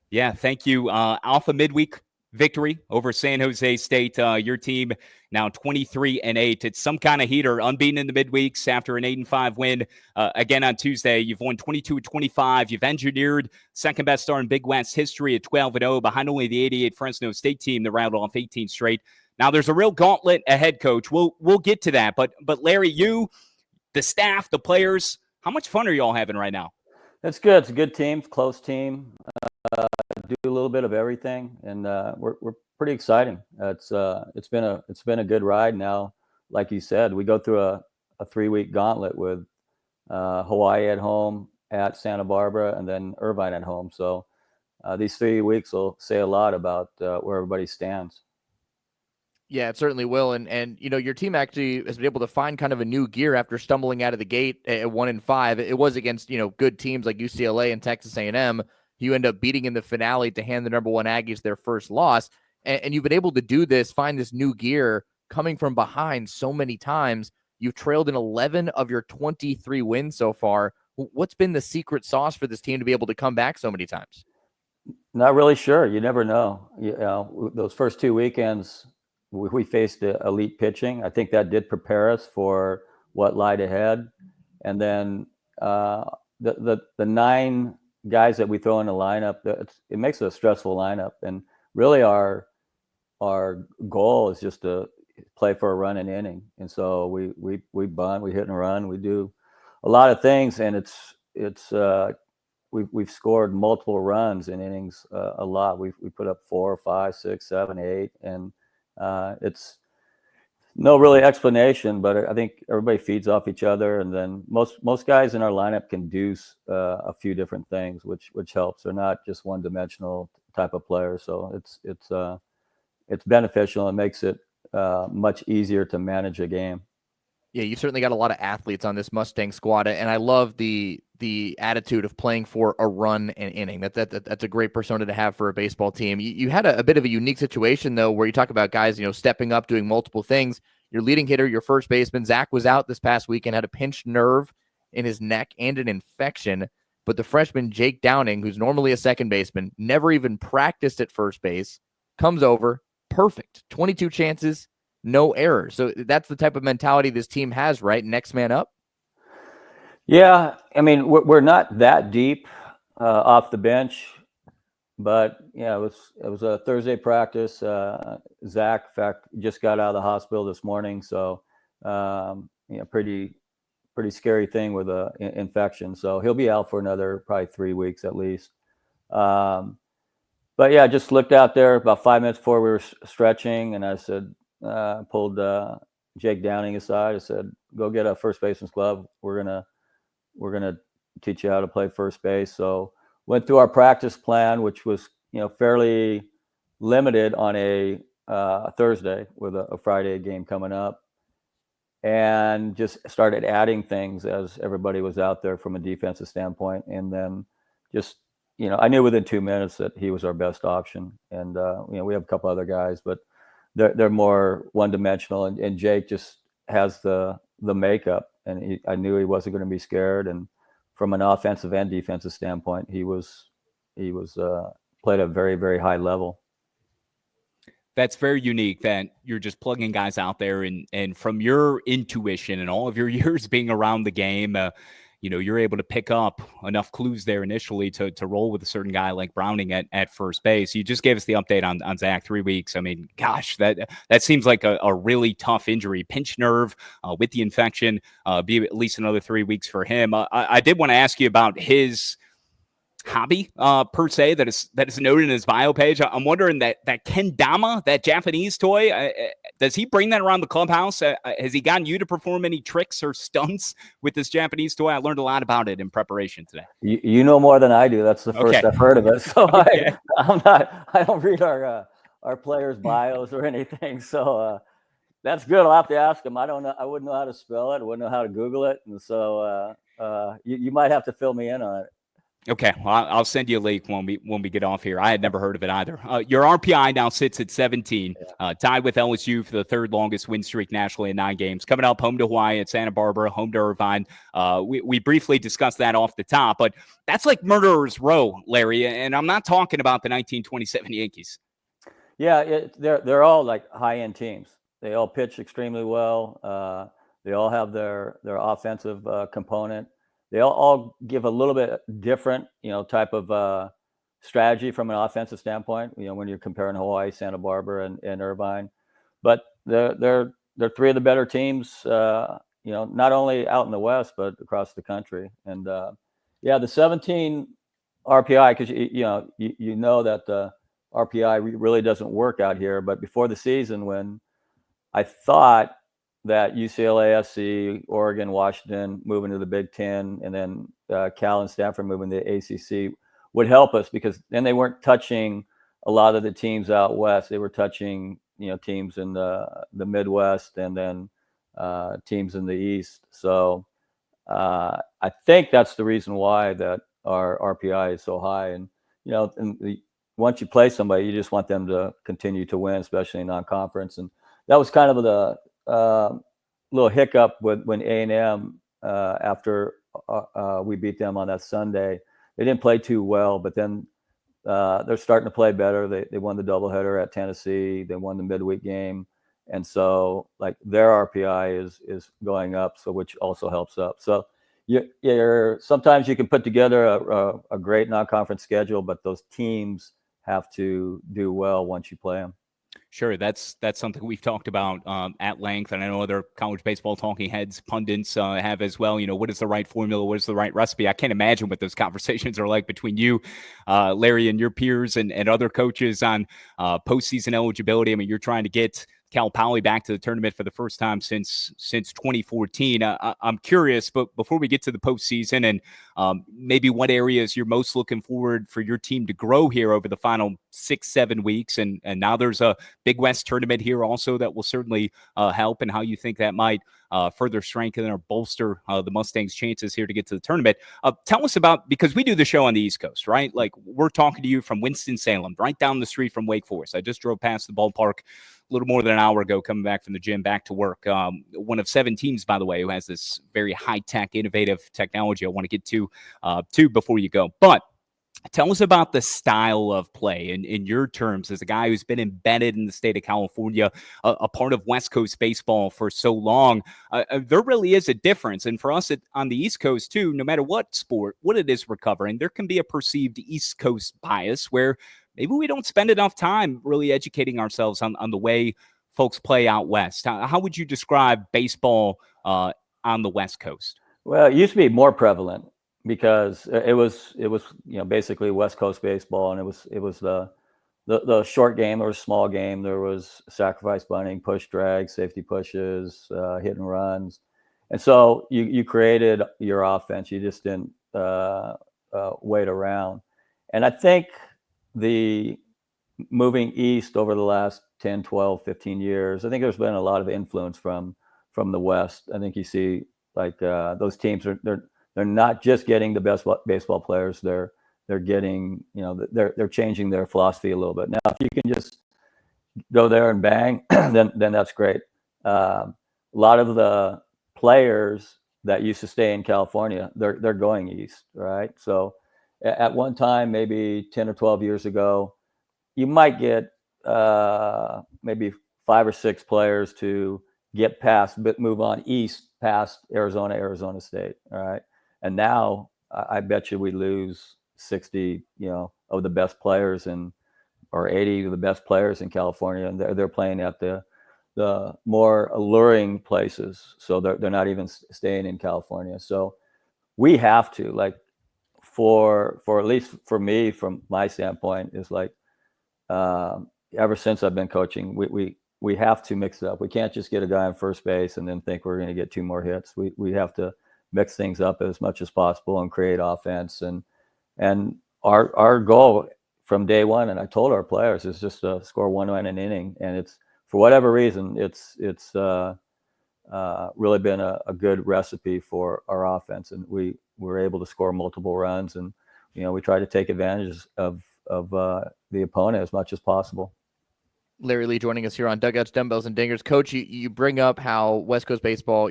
Yeah, thank you. Alpha midweek victory over San Jose State. Your team now 23-8. It's some kind of heater, unbeaten in the midweeks after an 8-5 win. Again on Tuesday, you've won 22-25. You've engineered second best start in Big West history at 12-0, behind only the 88 Fresno State team that rattled off 18 straight. Now there's a real gauntlet ahead, Coach. We'll get to that. But Larry, you, the staff, the players, how much fun are you all having right now?
It's good. It's a good team, close team. Do a little bit of everything, and we're pretty exciting. It's been a good ride now. Like you said, we go through a 3-week gauntlet with Hawaii at home, at Santa Barbara, and then Irvine at home. So these 3 weeks will say a lot about where everybody stands.
Yeah, it certainly will. And you know, your team actually has been able to find kind of a new gear after stumbling out of the gate at 1-5. It was against, you know, good teams like UCLA and Texas A&M. You end up beating in the finale to hand the number 1 Aggies their first loss. And you've been able to do this, find this new gear coming from behind so many times. You've trailed in 11 of your 23 wins so far. What's been the secret sauce for this team to be able to come back so many times?
Not really sure. You never know. You know, those first 2 weekends, we faced elite pitching. I think that did prepare us for what lied ahead. And then the 9 guys that we throw in the lineup, it makes it a stressful lineup. And really our goal is just to play for a run and inning. And so we bunt, we hit and run, we do a lot of things. And we've scored multiple runs in innings a lot. We put up 4, 5, 6, 7, 8, and it's no really explanation, but I think everybody feeds off each other, and then most guys in our lineup can do a few different things, which helps. They're not just one-dimensional type of player, so it's beneficial. It makes it much easier to manage a game.
Yeah, you certainly got a lot of athletes on this Mustang squad, and I love the attitude of playing for a run and inning. That's a great persona to have for a baseball team. You had a bit of a unique situation, though, where you talk about guys, you know, stepping up, doing multiple things. Your leading hitter, your first baseman, Zach, was out this past weekend, had a pinched nerve in his neck and an infection. But the freshman, Jake Downing, who's normally a second baseman, never even practiced at first base, comes over, perfect. 22 chances, no errors. So that's the type of mentality this team has, right? Next man up.
Yeah, I mean, we're not that deep off the bench, but yeah, it was a Thursday practice. Zach, in fact, just got out of the hospital this morning, so pretty scary thing with a infection. So he'll be out for another probably 3 weeks at least. But yeah, I just looked out there about 5 minutes before we were stretching, and I said, pulled Jake Downing aside. I said, "Go get a first baseman's glove. We're gonna teach you how to play first base." So went through our practice plan, which was fairly limited on a Thursday with a Friday game coming up, and just started adding things as everybody was out there from a defensive standpoint. And then just I knew within 2 minutes that he was our best option. And we have a couple other guys, but they're more one-dimensional, and Jake just has the makeup, and I knew he wasn't going to be scared. And from an offensive and defensive standpoint, he was played at a very, very high level.
That's very unique that you're just plugging guys out there, and from your intuition and all of your years being around the game, you're able to pick up enough clues there initially to roll with a certain guy like Browning at first base. You just gave us the update on Zach, 3 weeks. I mean, gosh, that seems like a really tough injury, pinched nerve with the infection, be at least another 3 weeks for him. I did want to ask you about his hobby per se that is noted in his bio page. I'm wondering that kendama, that Japanese toy, does he bring that around the clubhouse? Has he gotten you to perform any tricks or stunts with this Japanese toy? I learned a lot about it in preparation today.
You know more than I do. That's the first I've heard of it. So
okay.
I don't read our players' bios or anything. So that's good. I'll have to ask him. I don't know. I wouldn't know how to spell it. I wouldn't know how to Google it. And so you might have to fill me in on it.
Okay, well, I'll send you a link when we get off here. I had never heard of it either. Your RPI now sits at 17, tied with LSU for the third longest win streak nationally in 9 games. Coming up, home to Hawaii at Santa Barbara, home to Irvine. We briefly discussed that off the top, but that's like murderer's row, Larry. And I'm not talking about the 1927 Yankees.
Yeah, they're all like high-end teams. They all pitch extremely well. They all have their offensive component. They all give a little bit different, type of strategy from an offensive standpoint. When you're comparing Hawaii, Santa Barbara, and Irvine, but they're 3 of the better teams. Not only out in the West but across the country. And the 17 RPI, because you know that the RPI really doesn't work out here. But before the season, when I thought that UCLA, SC, Oregon, Washington moving to the Big Ten, and then Cal and Stanford moving to the ACC would help us, because then they weren't touching a lot of the teams out west. They were touching teams in the Midwest, and then teams in the East. So I think that's the reason why that our RPI is so high. And once you play somebody, you just want them to continue to win, especially in non-conference. And that was kind of the little hiccup when A&M, after we beat them on that Sunday. They didn't play too well, but then they're starting to play better. They won the doubleheader at Tennessee. They won the midweek game. And so like their RPI is going up, so which also helps up. So sometimes you can put together a great non-conference schedule, but those teams have to do well once you play them.
Sure, that's something we've talked about at length, and I know other college baseball talking heads, pundits have as well. What is the right formula? What is the right recipe? I can't imagine what those conversations are like between you, Larry, and your peers and other coaches on postseason eligibility. I mean, you're trying to get Cal Poly back to the tournament for the first time since 2014. I'm curious, but before we get to the postseason and maybe what areas you're most looking forward for your team to grow here over the final 6-7 weeks, and now there's a Big West tournament here also that will certainly help, and how you think that might further strengthen or bolster the Mustangs' chances here to get to the tournament. Tell us about, because we do the show on the East Coast, right? Like, we're talking to you from Winston-Salem, right down the street from Wake Forest. I just drove past the ballpark a little more than an hour ago, coming back from the gym, back to work. One of 7 teams, by the way, who has this very high-tech, innovative technology I want to get to before you go. But tell us about the style of play in your terms, as a guy who's been embedded in the state of California, a part of West Coast baseball for so long. There really is a difference. And for us on the East Coast, too, no matter what sport, what it is we're covering, there can be a perceived East Coast bias where maybe we don't spend enough time really educating ourselves on the way folks play out west. How would you describe baseball on the West Coast?
Well, it used to be more prevalent, because it was basically West Coast baseball, and it was the short game. There was small game. There was sacrifice bunting, push drag, safety pushes, hit and runs, and so you created your offense. You just didn't wait around. And I think the moving east over the last 10, 12, 15 years, I think there's been a lot of influence from the West. I think you see like those teams they're not just getting the best baseball players. They're getting, they're changing their philosophy a little bit. Now, if you can just go there and bang, then that's great. A lot of the players that used to stay in California, they're going east, right? So at one time, maybe 10 or 12 years ago, you might get maybe 5 or 6 players to get past, but move on east past Arizona State, all right? And now I bet you we lose 60, of the best players or 80 of the best players in California, and they're playing at the more alluring places. So they're not even staying in California. So we have to, like, for at least for me, from my standpoint, is like ever since I've been coaching, we have to mix it up. We can't just get a guy on first base and then think we're going to get 2 more hits. We have to mix things up as much as possible and create offense. And our goal from day one, and I told our players, is just to score 1 run an inning. And it's, for whatever reason, it's really been a good recipe for our offense. And we were able to score multiple runs. And we try to take advantage of the opponent as much as possible.
Larry Lee joining us here on Dugouts, Dumbbells, and Dingers. Coach, you bring up how West Coast baseball,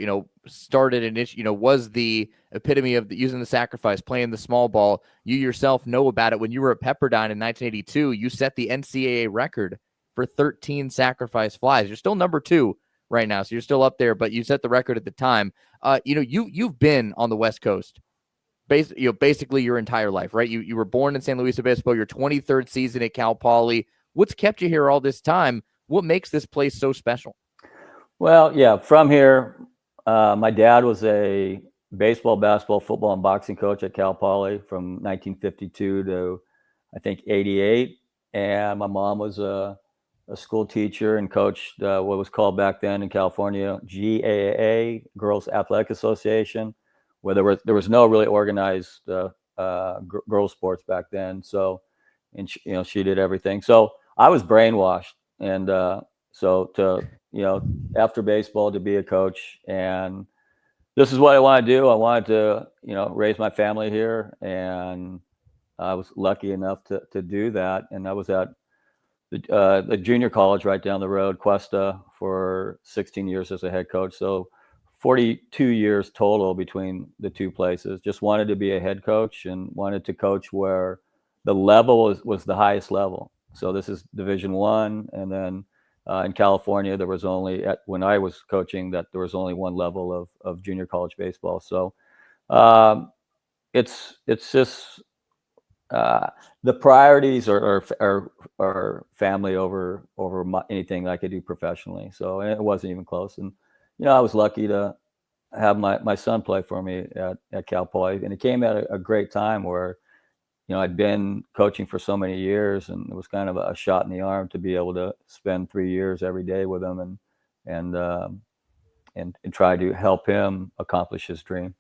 started and was the epitome of using the sacrifice, playing the small ball. You yourself know about it. When you were at Pepperdine in 1982, you set the NCAA record for 13 sacrifice flies. You're still number 2 right now, so you're still up there, but you set the record at the time. You've been on the West Coast basically your entire life, right? You were born in San Luis Obispo, your 23rd season at Cal Poly. What's kept you here all this time? What makes this place so special?
Well, yeah, from here, my dad was a baseball, basketball, football, and boxing coach at Cal Poly from 1952 to, I think, 88. And my mom was a school teacher and coached what was called back then in California GAA, Girls Athletic Association, where there was no really organized girls sports back then. So, and she did everything. So I was brainwashed, and so to after baseball to be a coach, and this is what I want to do. I wanted to raise my family here, and I was lucky enough to do that. And I was at the junior college right down the road, Cuesta, for 16 years as a head coach. So 42 years total between the two places. Just wanted to be a head coach and wanted to coach where the level was the highest level. So this is Division I, and then in California, there was only when I was coaching there was only one level of junior college baseball. So it's just the priorities are family over anything I could do professionally. So it wasn't even close. And I was lucky to have my son play for me at Cal Poly, and it came at a great time where I'd been coaching for so many years, and it was kind of a shot in the arm to be able to spend 3 years every day with him and try to help him accomplish his dream.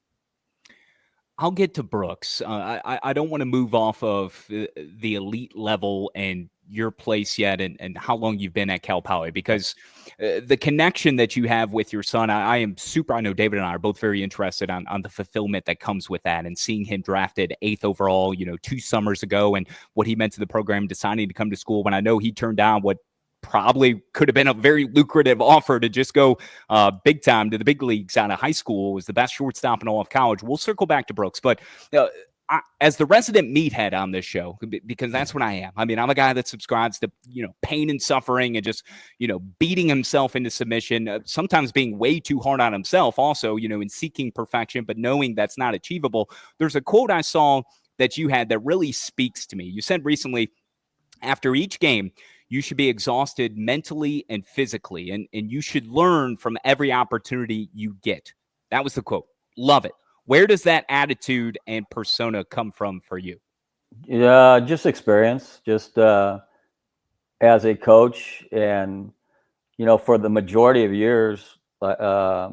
I'll get to Brooks. I don't want to move off of the elite level and your place yet and how long you've been at Cal Poly, because the connection that you have with your son, I know David and I are both very interested on the fulfillment that comes with that, and seeing him drafted 8th overall, 2 summers ago, and what he meant to the program, deciding to come to school when I know he turned down what probably could have been a very lucrative offer to just go big time to the big leagues out of high school. Was the best shortstop in all of college. We'll circle back to Brooks, but as the resident meathead on this show, because that's what I am. I mean, I'm a guy that subscribes to, pain and suffering and just, beating himself into submission, sometimes being way too hard on himself also, in seeking perfection, but knowing that's not achievable. There's a quote I saw that you had that really speaks to me. You said recently, after each game, you should be exhausted mentally and physically, and you should learn from every opportunity you get. That was the quote. Love it. Where does that attitude and persona come from for you?
Yeah, just experience, just as a coach. And, for the majority of years, I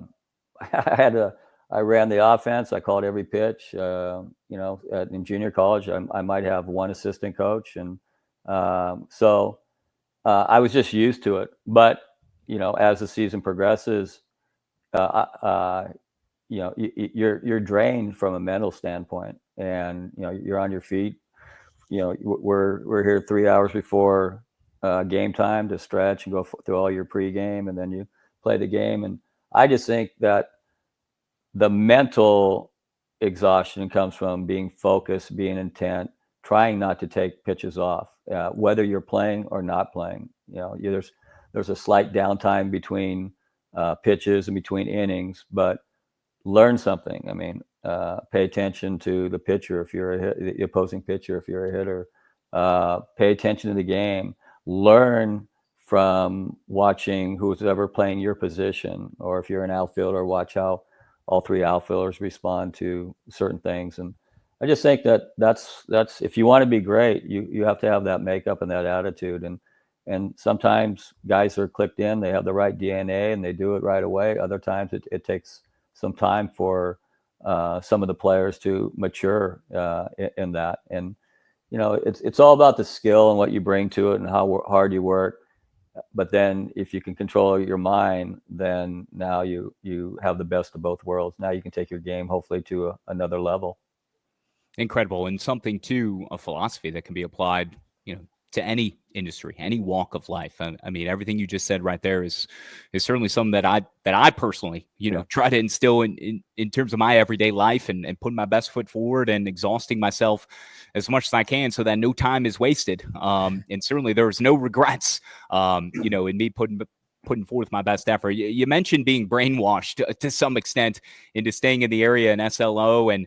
ran the offense. I called every pitch. In junior college, I might have one assistant coach. And so I was just used to it. But, as the season progresses, you're drained from a mental standpoint, and you're on your feet. We're here 3 hours before game time to stretch and go through all your pregame, and then you play the game. And I just think that the mental exhaustion comes from being focused, being intent, trying not to take pitches off, whether you're playing or not playing. There's a slight downtime between pitches and between innings, but learn something. I mean, pay attention to the pitcher if you're the opposing pitcher, if you're a hitter. Pay attention to the game. Learn from watching who's ever playing your position, or if you're an outfielder, watch how all 3 outfielders respond to certain things. And I just think that's if you want to be great, you have to have that makeup and that attitude. And sometimes guys are clicked in, they have the right DNA and they do it right away. Other times it takes some time for some of the players to mature in that. And it's all about the skill and what you bring to it and how hard you work. But then if you can control your mind, then now you have the best of both worlds. Now you can take your game hopefully to another level.
Incredible. And something too, a philosophy that can be applied, to any industry, any walk of life. I mean, everything you just said right there is certainly something that I personally, try to instill in terms of my everyday life and putting my best foot forward and exhausting myself as much as I can so that no time is wasted. And certainly there's no regrets, in me putting forth my best effort. You mentioned being brainwashed to some extent into staying in the area in SLO and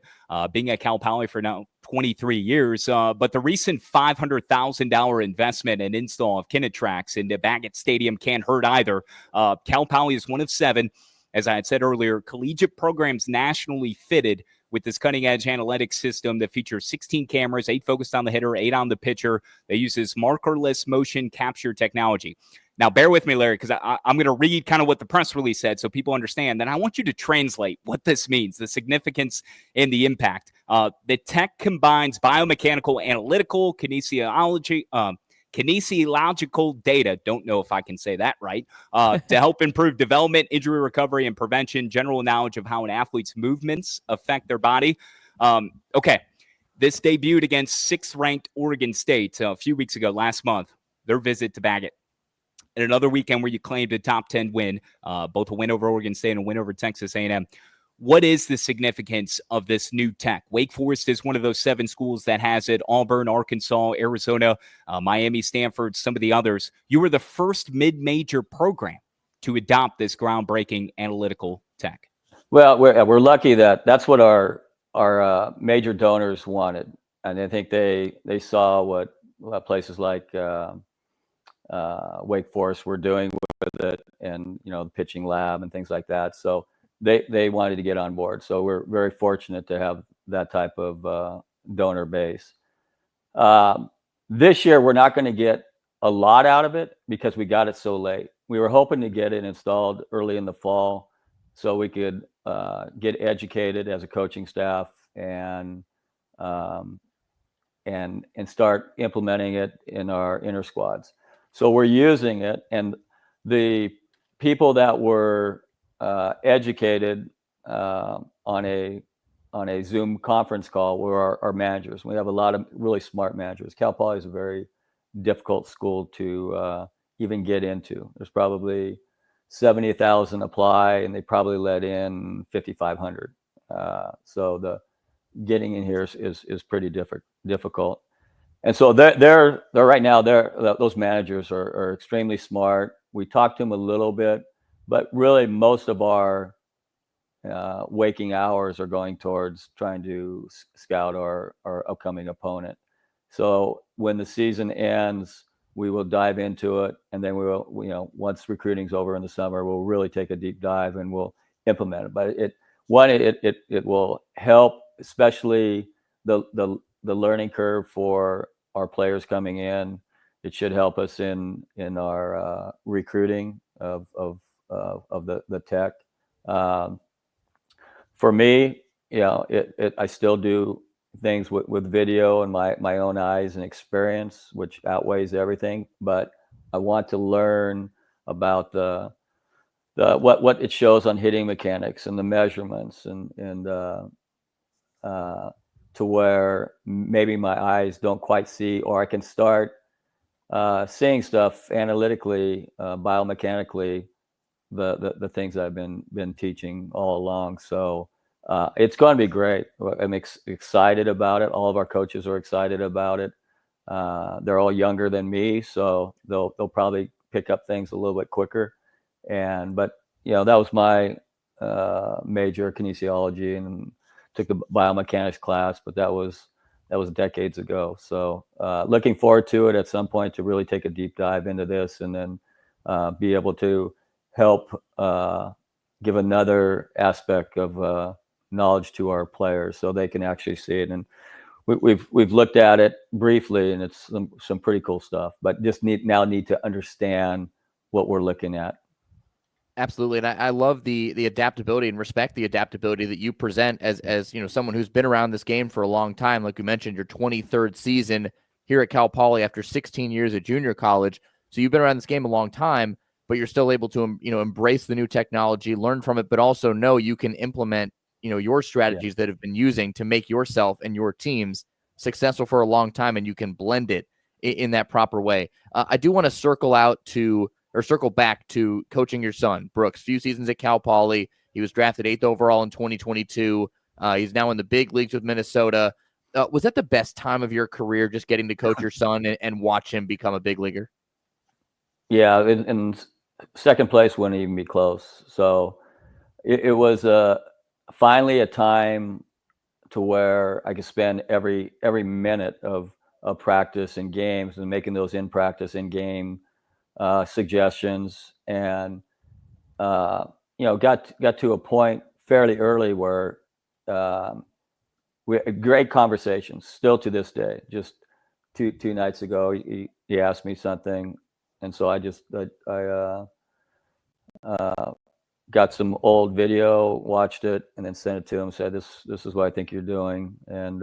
being at Cal Poly for now 23 years. But the recent $500,000 investment and install of Kinetrax into Baggett Stadium can't hurt either. Cal Poly is one of 7, as I had said earlier, collegiate programs nationally fitted with this cutting-edge analytics system that features 16 cameras, 8 focused on the hitter, 8 on the pitcher. That uses markerless motion capture technology. Now, bear with me, Larry, because I'm going to read kind of what the press release said so people understand. Then I want you to translate what this means, the significance and the impact. The tech combines biomechanical, analytical, kinesiological data, don't know if I can say that right, to help improve development, injury recovery, and prevention, general knowledge of how an athlete's movements affect their body. Okay, this debuted against 6th-ranked Oregon State a few weeks ago, last month, their visit to Baggett. And another weekend where you claimed a top 10 win, both a win over Oregon State and a win over Texas A&M. What is the significance of this new tech? Wake Forest is one of those 7 schools that has it. Auburn, Arkansas, Arizona, Miami, Stanford, some of the others. You were the first mid-major program to adopt this groundbreaking analytical tech.
Well, we're lucky that's what our major donors wanted. And I think they saw what places like Wake Forest were doing with it, and the pitching lab and things like that. So they wanted to get on board. So we're very fortunate to have that type of donor base. This year we're not going to get a lot out of it because we got it so late. We were hoping to get it installed early in the fall so we could get educated as a coaching staff and start implementing it in our inner squads. So we're using it, and the people that were educated on a Zoom conference call were our managers. We have a lot of really smart managers. Cal Poly is a very difficult school to even get into. There's probably 70,000 apply, and they probably let in 5,500. So the getting in here is pretty difficult. And so they're right now, those managers are extremely smart. We talked to them a little bit, but really most of our waking hours are going towards trying to scout our upcoming opponent. So when the season ends, we will dive into it, and then we will, once recruiting's over in the summer, we'll really take a deep dive and we'll implement it. But it will help, especially the learning curve for our players coming in. It should help us in our recruiting of the tech. For me, I still do things with video and my own eyes and experience, which outweighs everything. But I want to learn about what it shows on hitting mechanics and the measurements and to where maybe my eyes don't quite see, or I can start seeing stuff analytically, biomechanically, the things that I've been teaching all along. So it's going to be great. I'm excited about it. All of our coaches are excited about it. They're all younger than me, so they'll probably pick up things a little bit quicker. But that was my major, kinesiology, and took the biomechanics class, but that was decades ago. So looking forward to it at some point to really take a deep dive into this, and then be able to help give another aspect of knowledge to our players so they can actually see it. And we've looked at it briefly, and it's some pretty cool stuff, but just need to understand what we're looking at.
Absolutely. And I love the adaptability and respect the adaptability that you present as someone who's been around this game for a long time. Like you mentioned, your 23rd season here at Cal Poly after 16 years at junior college. So you've been around this game a long time, but you're still able to, embrace the new technology, learn from it, but also know you can implement your strategies that have been using to make yourself and your teams successful for a long time, and you can blend it in that proper way. I do want to circle back to coaching your son, Brooks. Few seasons at Cal Poly. He was drafted 8th overall in 2022. He's now in the big leagues with Minnesota. Was that the best time of your career, just getting to coach your son and watch him become a big leaguer?
Yeah, in second place wouldn't even be close. So it was finally a time to where I could spend every minute of practice and games and making those in practice and game suggestions, and got to a point fairly early where we had great conversations still to this day. Just two nights ago, he asked me something, and so I got some old video, watched it, and then sent it to him. Said, "This is what I think you're doing, and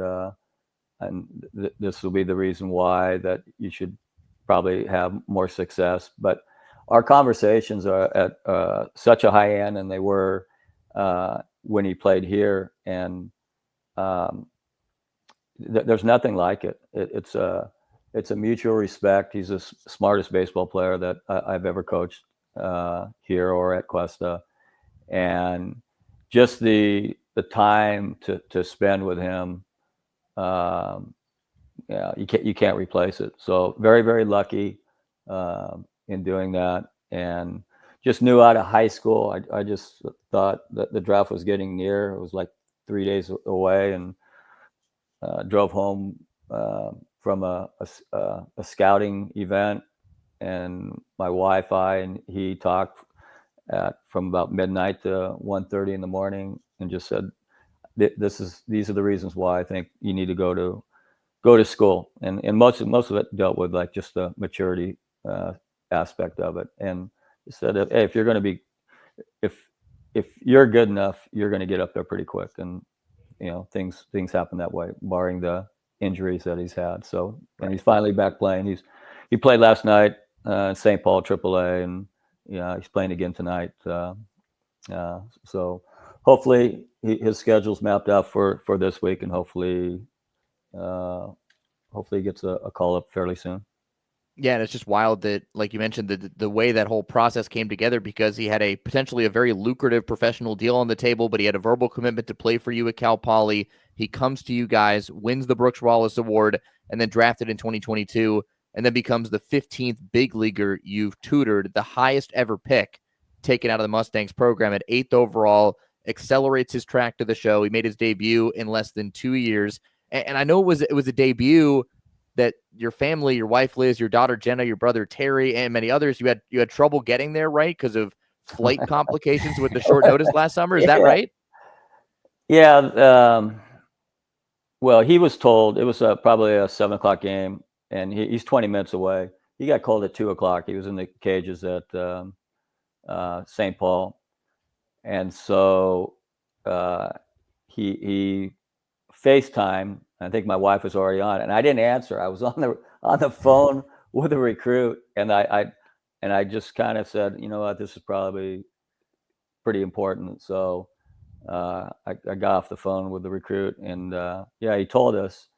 this will be the reason why that you should probably have more success." But our conversations are at such a high end, and they were when he played here, and there's nothing like it. It's a mutual respect. He's the smartest baseball player that I've ever coached here or at Cuesta, and just the time to spend with him, you can't replace it. So very, very lucky in doing that, and just knew out of high school. I just thought that the draft was getting near. It was like 3 days away, and drove home from a scouting event, and my Wi-Fi, and he talked from about midnight to 1:30 in the morning, and just said, these are the reasons why I think you need to go to school, and most of it dealt with like just the maturity aspect of it, and he said, hey, if you're going to be, if you're good enough, you're going to get up there pretty quick, and things happen that way, barring the injuries that he's had. So, and he's finally back playing. He played last night St. Paul AAA, and he's playing again tonight. So hopefully his schedule's mapped out for this week, and hopefully he gets a call up fairly soon.
Yeah, and it's just wild that, like you mentioned, the way that whole process came together, because he had potentially a very lucrative professional deal on the table, but he had a verbal commitment to play for you at Cal Poly. He comes to you guys, wins the Brooks Wallace Award, and then drafted in 2022, and then becomes the 15th big leaguer you've tutored, the highest ever pick taken out of the Mustangs program at 8th overall, accelerates his track to the show. He made his debut in less than 2 years. And I know it was a debut that your family, your wife Liz, your daughter Jenna, your brother Terry, and many others, you had trouble getting there, right? Because of flight complications with the short notice last summer. Is that right?
Yeah. Well, he was told it was probably a 7:00 game, and he's 20 minutes away. He got called at 2:00. He was in the cages at St. Paul, and so he FaceTime. I think my wife was already on, and I didn't answer. I was on the phone with a recruit, and I just kind of said, you know what, this is probably pretty important. So I got off the phone with the recruit, and he told us,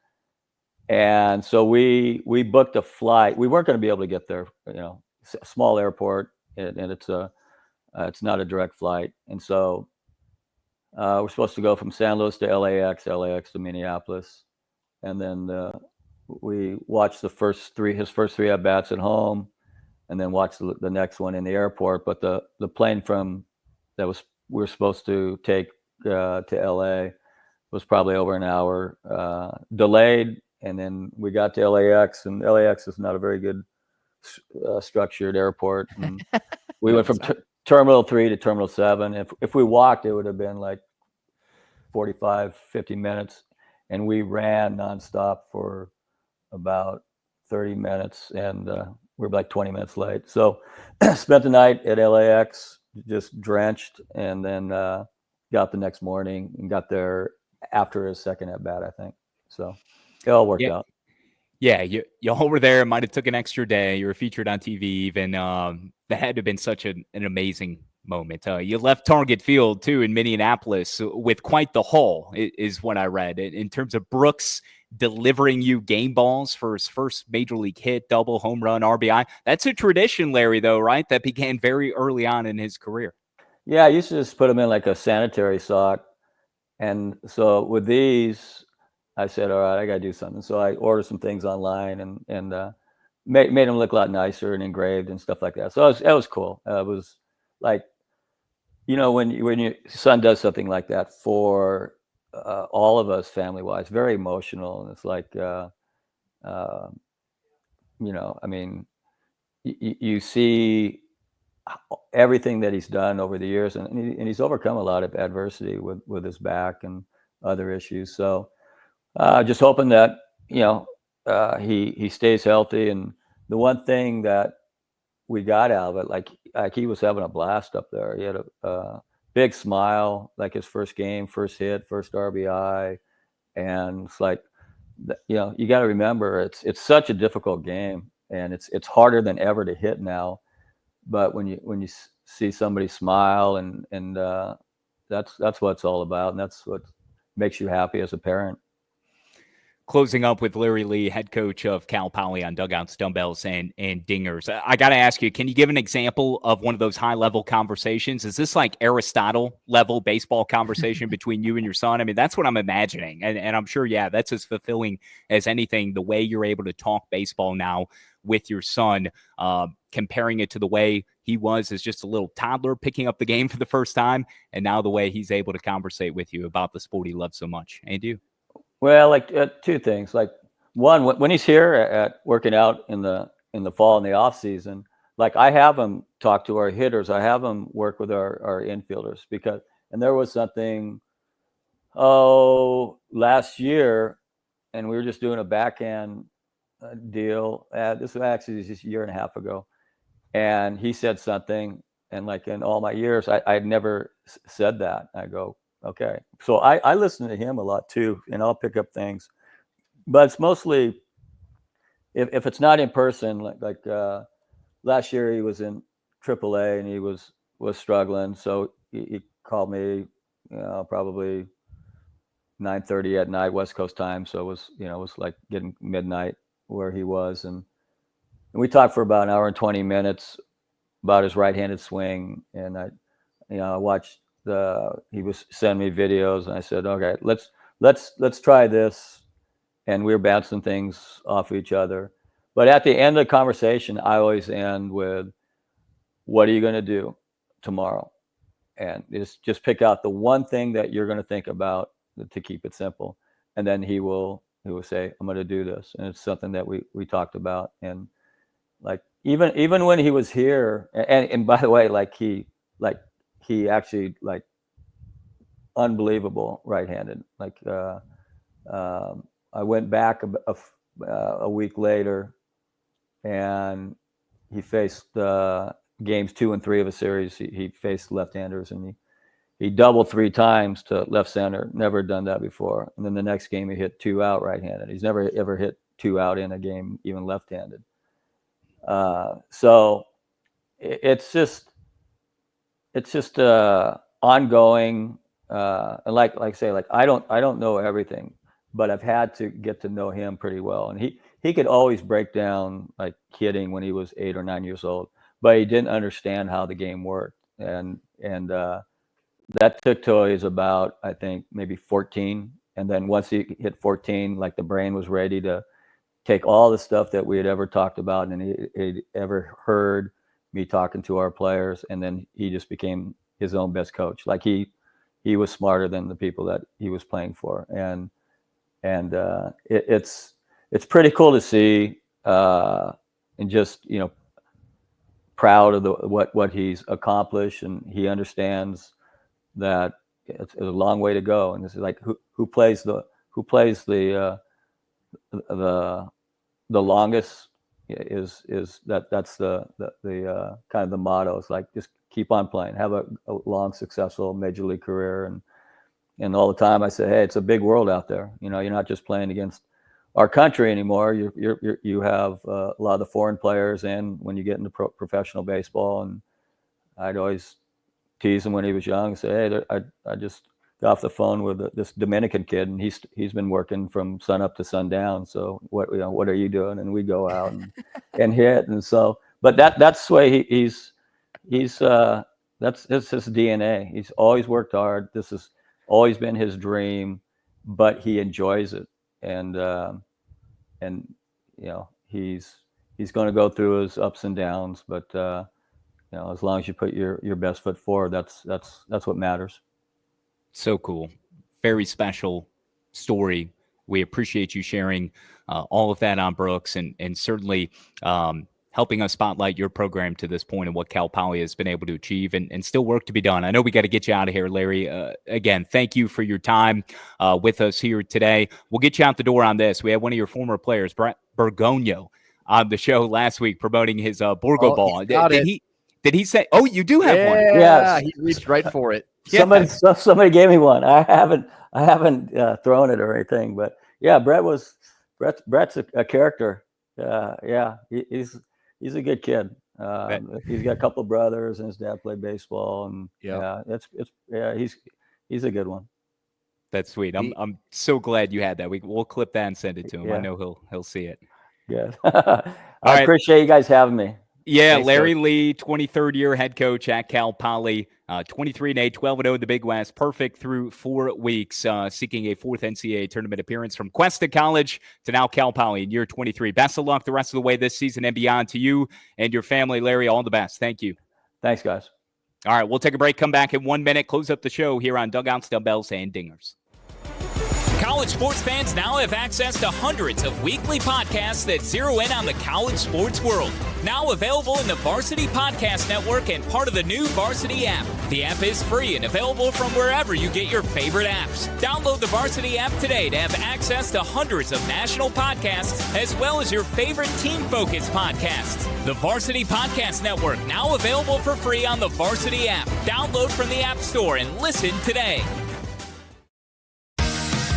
and so we booked a flight. We weren't going to be able to get there, small airport, and it's not a direct flight, and so we're supposed to go from San Luis to LAX to Minneapolis. And then we watched his first three at bats at home, and then watched the next one in the airport. But the plane we were supposed to take to LA was probably over an hour delayed. And then we got to LAX, and LAX is not a very good structured airport. And we went from Terminal 3 to Terminal 7. If we walked, it would have been like 45, 50 minutes. And we ran nonstop for about 30 minutes, and we were like 20 minutes late. So spent the night at LAX, just drenched, and then got the next morning and got there after his second at bat, I think. So it all worked out.
Yeah, you all were there. Might have took an extra day. You were featured on TV even. That had to have been such an amazing moment. You left Target Field too in Minneapolis with quite the haul, is what I read, in terms of Brooks delivering you game balls for his first major league hit, double, home run, RBI. That's a tradition, Larry, though, right? That began very early on in his career.
Yeah, I used to just put them in like a sanitary sock. And so with these, I said, all right, I got to do something. So I ordered some things online and made them look a lot nicer and engraved and stuff like that. So it was cool. It was like, when your son does something like that for all of us family-wise, very emotional. And it's like, I mean, you see everything that he's done over the years, and he's overcome a lot of adversity with his back and other issues. So just hoping that he stays healthy. And the one thing that we got out of it, like he was having a blast up there. He had a big smile, like his first game, first hit, first RBI, and it's like, you got to remember it's such a difficult game, and it's harder than ever to hit now. But when you see somebody smile, and that's what it's all about, and that's what makes you happy as a parent.
Closing up with Larry Lee, head coach of Cal Poly on Dugouts, Dumbbells, and Dingers. I got to ask you, can you give an example of one of those high-level conversations? Is this like Aristotle-level baseball conversation between you and your son? I mean, that's what I'm imagining. And I'm sure, yeah, that's as fulfilling as anything, the way you're able to talk baseball now with your son, comparing it to the way he was as just a little toddler picking up the game for the first time, and now the way he's able to conversate with you about the sport he loves so much. And you?
Well, like two things. Like one, when he's here at working out in the fall and the off season, like I have him talk to our hitters. I have him work with our infielders and there was something, last year, and we were just doing a backhand deal. This was actually just a year and a half ago, and he said something, and like in all my years, I'd never said that. I go, okay. So I listen to him a lot too, and I'll pick up things, but it's mostly if it's not in person, like last year he was in AAA and he was struggling. So he called me, probably 9:30 at night, West Coast time. So it was like getting midnight where he was. And we talked for about an hour and 20 minutes about his right-handed swing. And I watched he was sending me videos, and I said, okay, let's try this. And we were bouncing things off each other. But at the end of the conversation, I always end with, what are you going to do tomorrow? And just pick out the one thing that you're going to think about to keep it simple. And then he will say, I'm going to do this. And it's something that we talked about. And like, even when he was here, and by the way, he actually, like, unbelievable right-handed. Like, I went back a week later, and he faced games 2 and 3 of a series. He faced left-handers, and he doubled 3 times to left center. Never done that before. And then the next game he hit 2 out right-handed. He's never ever hit 2 out in a game, even left-handed. So it's just ongoing. And like I say, like I don't know everything, but I've had to get to know him pretty well. And he could always break down like hitting when he was 8 or 9 years old, but he didn't understand how the game worked. And that took till he was about, I think, maybe 14. And then once he hit 14, like the brain was ready to take all the stuff that we had ever talked about and he'd ever heard me talking to our players. And then he just became his own best coach. Like he was smarter than the people that he was playing for. And it's pretty cool to see, and just, proud of what he's accomplished. And he understands that it's a long way to go. And this is like, who plays the longest is that's the kind of the motto. It's like, just keep on playing, have a long, successful major league career. And all the time I say, hey, it's a big world out there. You're not just playing against our country anymore. You have a lot of the foreign players, and when you get into professional baseball, and I'd always tease him when he was young and say, hey, I just got off the phone with this Dominican kid, and he's been working from sun up to sundown. So what are you doing? And we go out and hit. And so, but that's the way he's that's his DNA. He's always worked hard. This has always been his dream, but he enjoys it. And he's going to go through his ups and downs, but as long as you put your best foot forward, that's what matters.
So cool. Very special story. We appreciate you sharing all of that on Brooks, and certainly helping us spotlight your program to this point and what Cal Poly has been able to achieve, and still work to be done. I know we got to get you out of here, Larry. Again, thank you for your time with us here today. We'll get you out the door on this. We had one of your former players, Brett Bergogno, on the show last week promoting his Borgo ball. Did he say, oh, you do have one?
Yeah, he reached right for it.
Somebody gave me one. I haven't thrown it or anything, but yeah, Brett's a character. He's a good kid. He's got a couple of brothers, and his dad played baseball, and he's a good one.
That's sweet. I'm so glad you had that. We'll clip that and send it to him.
Yeah.
I know he'll see it.
Good. I appreciate you guys having me.
Yeah,
Thanks,
Larry
sir.
Lee, 23rd year head coach at Cal Poly, 23-8, 12-0 in the Big West, perfect through 4 weeks, seeking a 4th NCAA tournament appearance from Cuesta College to now Cal Poly in year 23. Best of luck the rest of the way this season and beyond to you and your family, Larry. All the best. Thank you.
Thanks, guys.
All right, we'll take a break, come back in 1 minute, close up the show here on Dugouts, Dumbbells, and Dingers. College sports fans now have access to hundreds of weekly podcasts that zero in on the college sports world. Now available in the Varsity Podcast Network and part of the new Varsity app. The app is free and available from wherever you get your favorite apps. Download the Varsity app today to have access to hundreds of national podcasts as well as your favorite team-focused podcasts. The Varsity Podcast Network, now available for free on the Varsity app. Download from the App Store and listen today.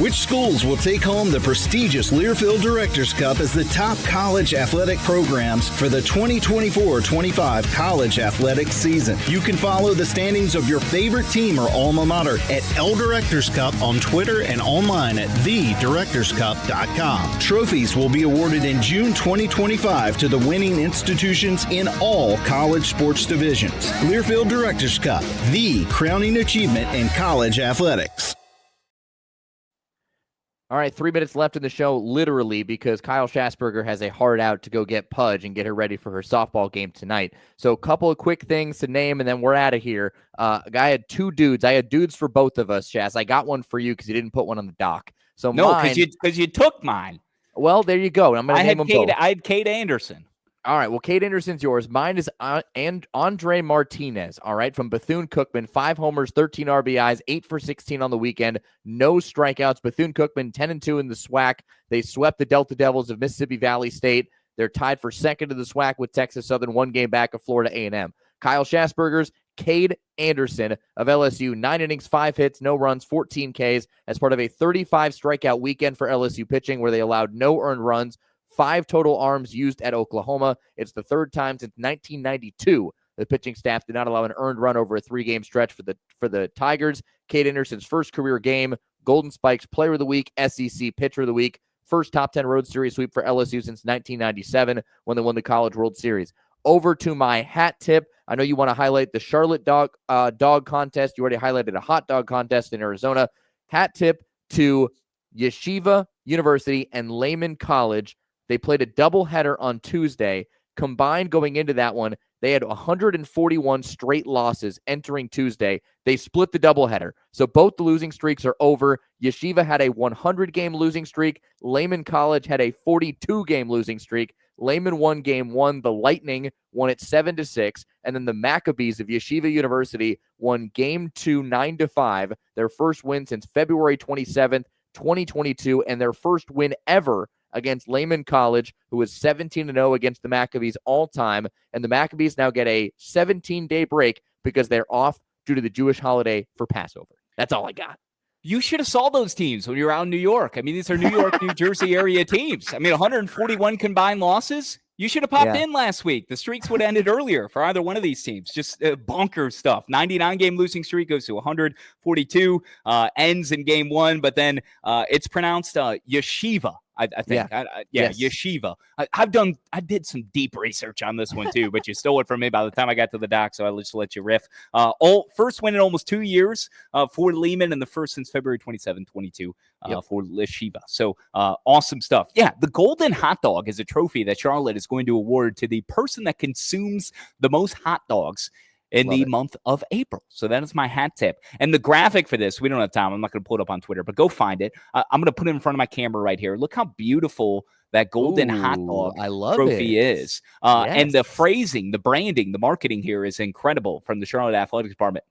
Which schools will take home the prestigious Learfield Directors Cup as the top college athletic programs for the 2024-25 college athletic season? You can follow the standings of your favorite team or alma mater at L Directors Cup on Twitter and online at thedirectorscup.com. Trophies will be awarded in June 2025 to the winning institutions in all college sports divisions. Learfield Directors Cup, the crowning achievement in college athletics.
All right, 3 minutes left in the show, literally, because Kyle Schassburger has a hard out to go get Pudge and get her ready for her softball game tonight. So a couple of quick things to name, and then we're out of here. I had 2 dudes. I had dudes for both of us, Schass. I got one for you because you didn't put one on the dock. So
No,
mine,
because you took mine.
Well, there you go. I'm going to name them both.
I had Kate Anderson.
All right, well, Kate Anderson's yours. Mine is Andre Martinez, all right, from Bethune-Cookman. 5 homers, 13 RBIs, 8 for 16 on the weekend. No strikeouts. Bethune-Cookman 10-2 in the SWAC. They swept the Delta Devils of Mississippi Valley State. They're tied for second in the SWAC with Texas Southern, 1 game back of Florida A&M. Kyle Schassburger's Cade Anderson of LSU, 9 innings, 5 hits, no runs, 14 Ks as part of a 35 strikeout weekend for LSU pitching where they allowed no earned runs. 5 total arms used at Oklahoma. It's the 3rd time since 1992 the pitching staff did not allow an earned run over a 3-game stretch for the Tigers. Cade Anderson's first career game, Golden Spikes Player of the Week, SEC Pitcher of the Week, first top 10 Road Series sweep for LSU since 1997 when they won the College World Series. Over to my hat tip. I know you want to highlight the Charlotte dog contest. You already highlighted a hot dog contest in Arizona. Hat tip to Yeshiva University and Lehman College. They played a doubleheader on Tuesday. Combined going into that one, they had 141 straight losses entering Tuesday. They split the doubleheader. So both the losing streaks are over. Yeshiva had a 100-game losing streak. Lehman College had a 42-game losing streak. Lehman won game 1. The Lightning won it 7-6. And then the Maccabees of Yeshiva University won game 2 9-5. Their first win since February 27th, 2022, and their first win ever against Lehman College, who was 17-0 against the Maccabees all time. And the Maccabees now get a 17-day break because they're off due to the Jewish holiday for Passover. That's all I got.
You should have saw those teams when you were out in New York. I mean, these are New York, New Jersey area teams. I mean, 141 combined losses. You should have popped in last week. The streaks would have ended earlier for either one of these teams. Just bonkers stuff. 99-game losing streak goes to 142, ends in game 1, but then it's pronounced yeshiva. I think.
Yes.
Yeshiva. I did some deep research on this one too, but you stole it from me by the time I got to the doc, so I'll just let you riff. First win in almost 2 years for Lehman, and the first since February 27, 22 for Yeshiva. So awesome stuff. Yeah, the Golden Hot Dog is a trophy that Charlotte is going to award to the person that consumes the most hot dogs in the month of April. So that is my hat tip. And the graphic for this, we don't have time. I'm not going to pull it up on Twitter, but go find it. I'm going to put it in front of my camera right here. Look how beautiful that Golden Hot Dog trophy is. And the phrasing, the branding, the marketing here is incredible from the Charlotte Athletics Department.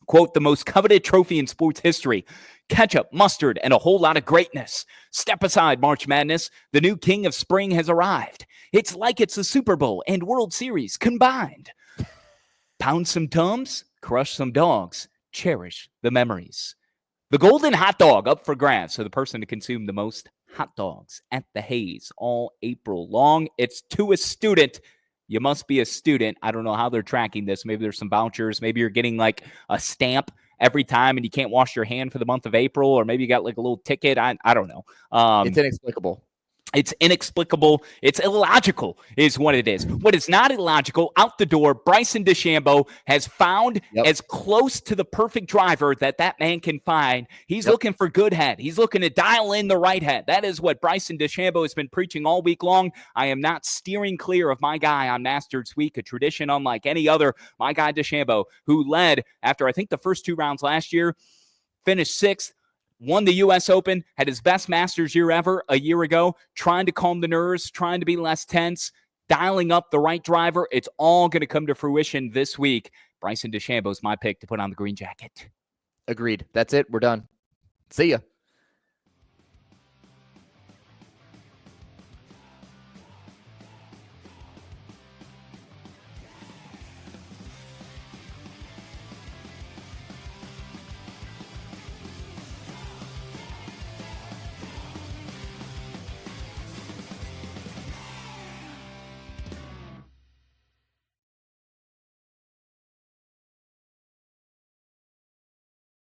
Quote, the most coveted trophy in sports history. Ketchup, mustard, and a whole lot of greatness. Step aside, March Madness. The new king of spring has arrived. It's like it's the Super Bowl and World Series combined. Pound some Tums, crush some dogs, cherish the memories. The Golden Hot Dog up for grabs. So the person to consume the most hot dogs at the Hayes all April long. It's to a student. You must be a student. I don't know how they're tracking this. Maybe there's some vouchers. Maybe you're getting like a stamp every time and you can't wash your hand for the month of April, or maybe you got like a little ticket. I don't know.
It's inexplicable.
It's inexplicable. It's illogical is what it is. What is not illogical, out the door, Bryson DeChambeau has found as close to the perfect driver that man can find. He's looking for good head. He's looking to dial in the right head. That is what Bryson DeChambeau has been preaching all week long. I am not steering clear of my guy on Masters Week, a tradition unlike any other. My guy DeChambeau, who led after I think the first 2 rounds last year, finished 6th. Won the U.S. Open, had his best Masters year ever a year ago, trying to calm the nerves, trying to be less tense, dialing up the right driver. It's all going to come to fruition this week. Bryson DeChambeau is my pick to put on the green jacket.
Agreed. That's it. We're done. See ya.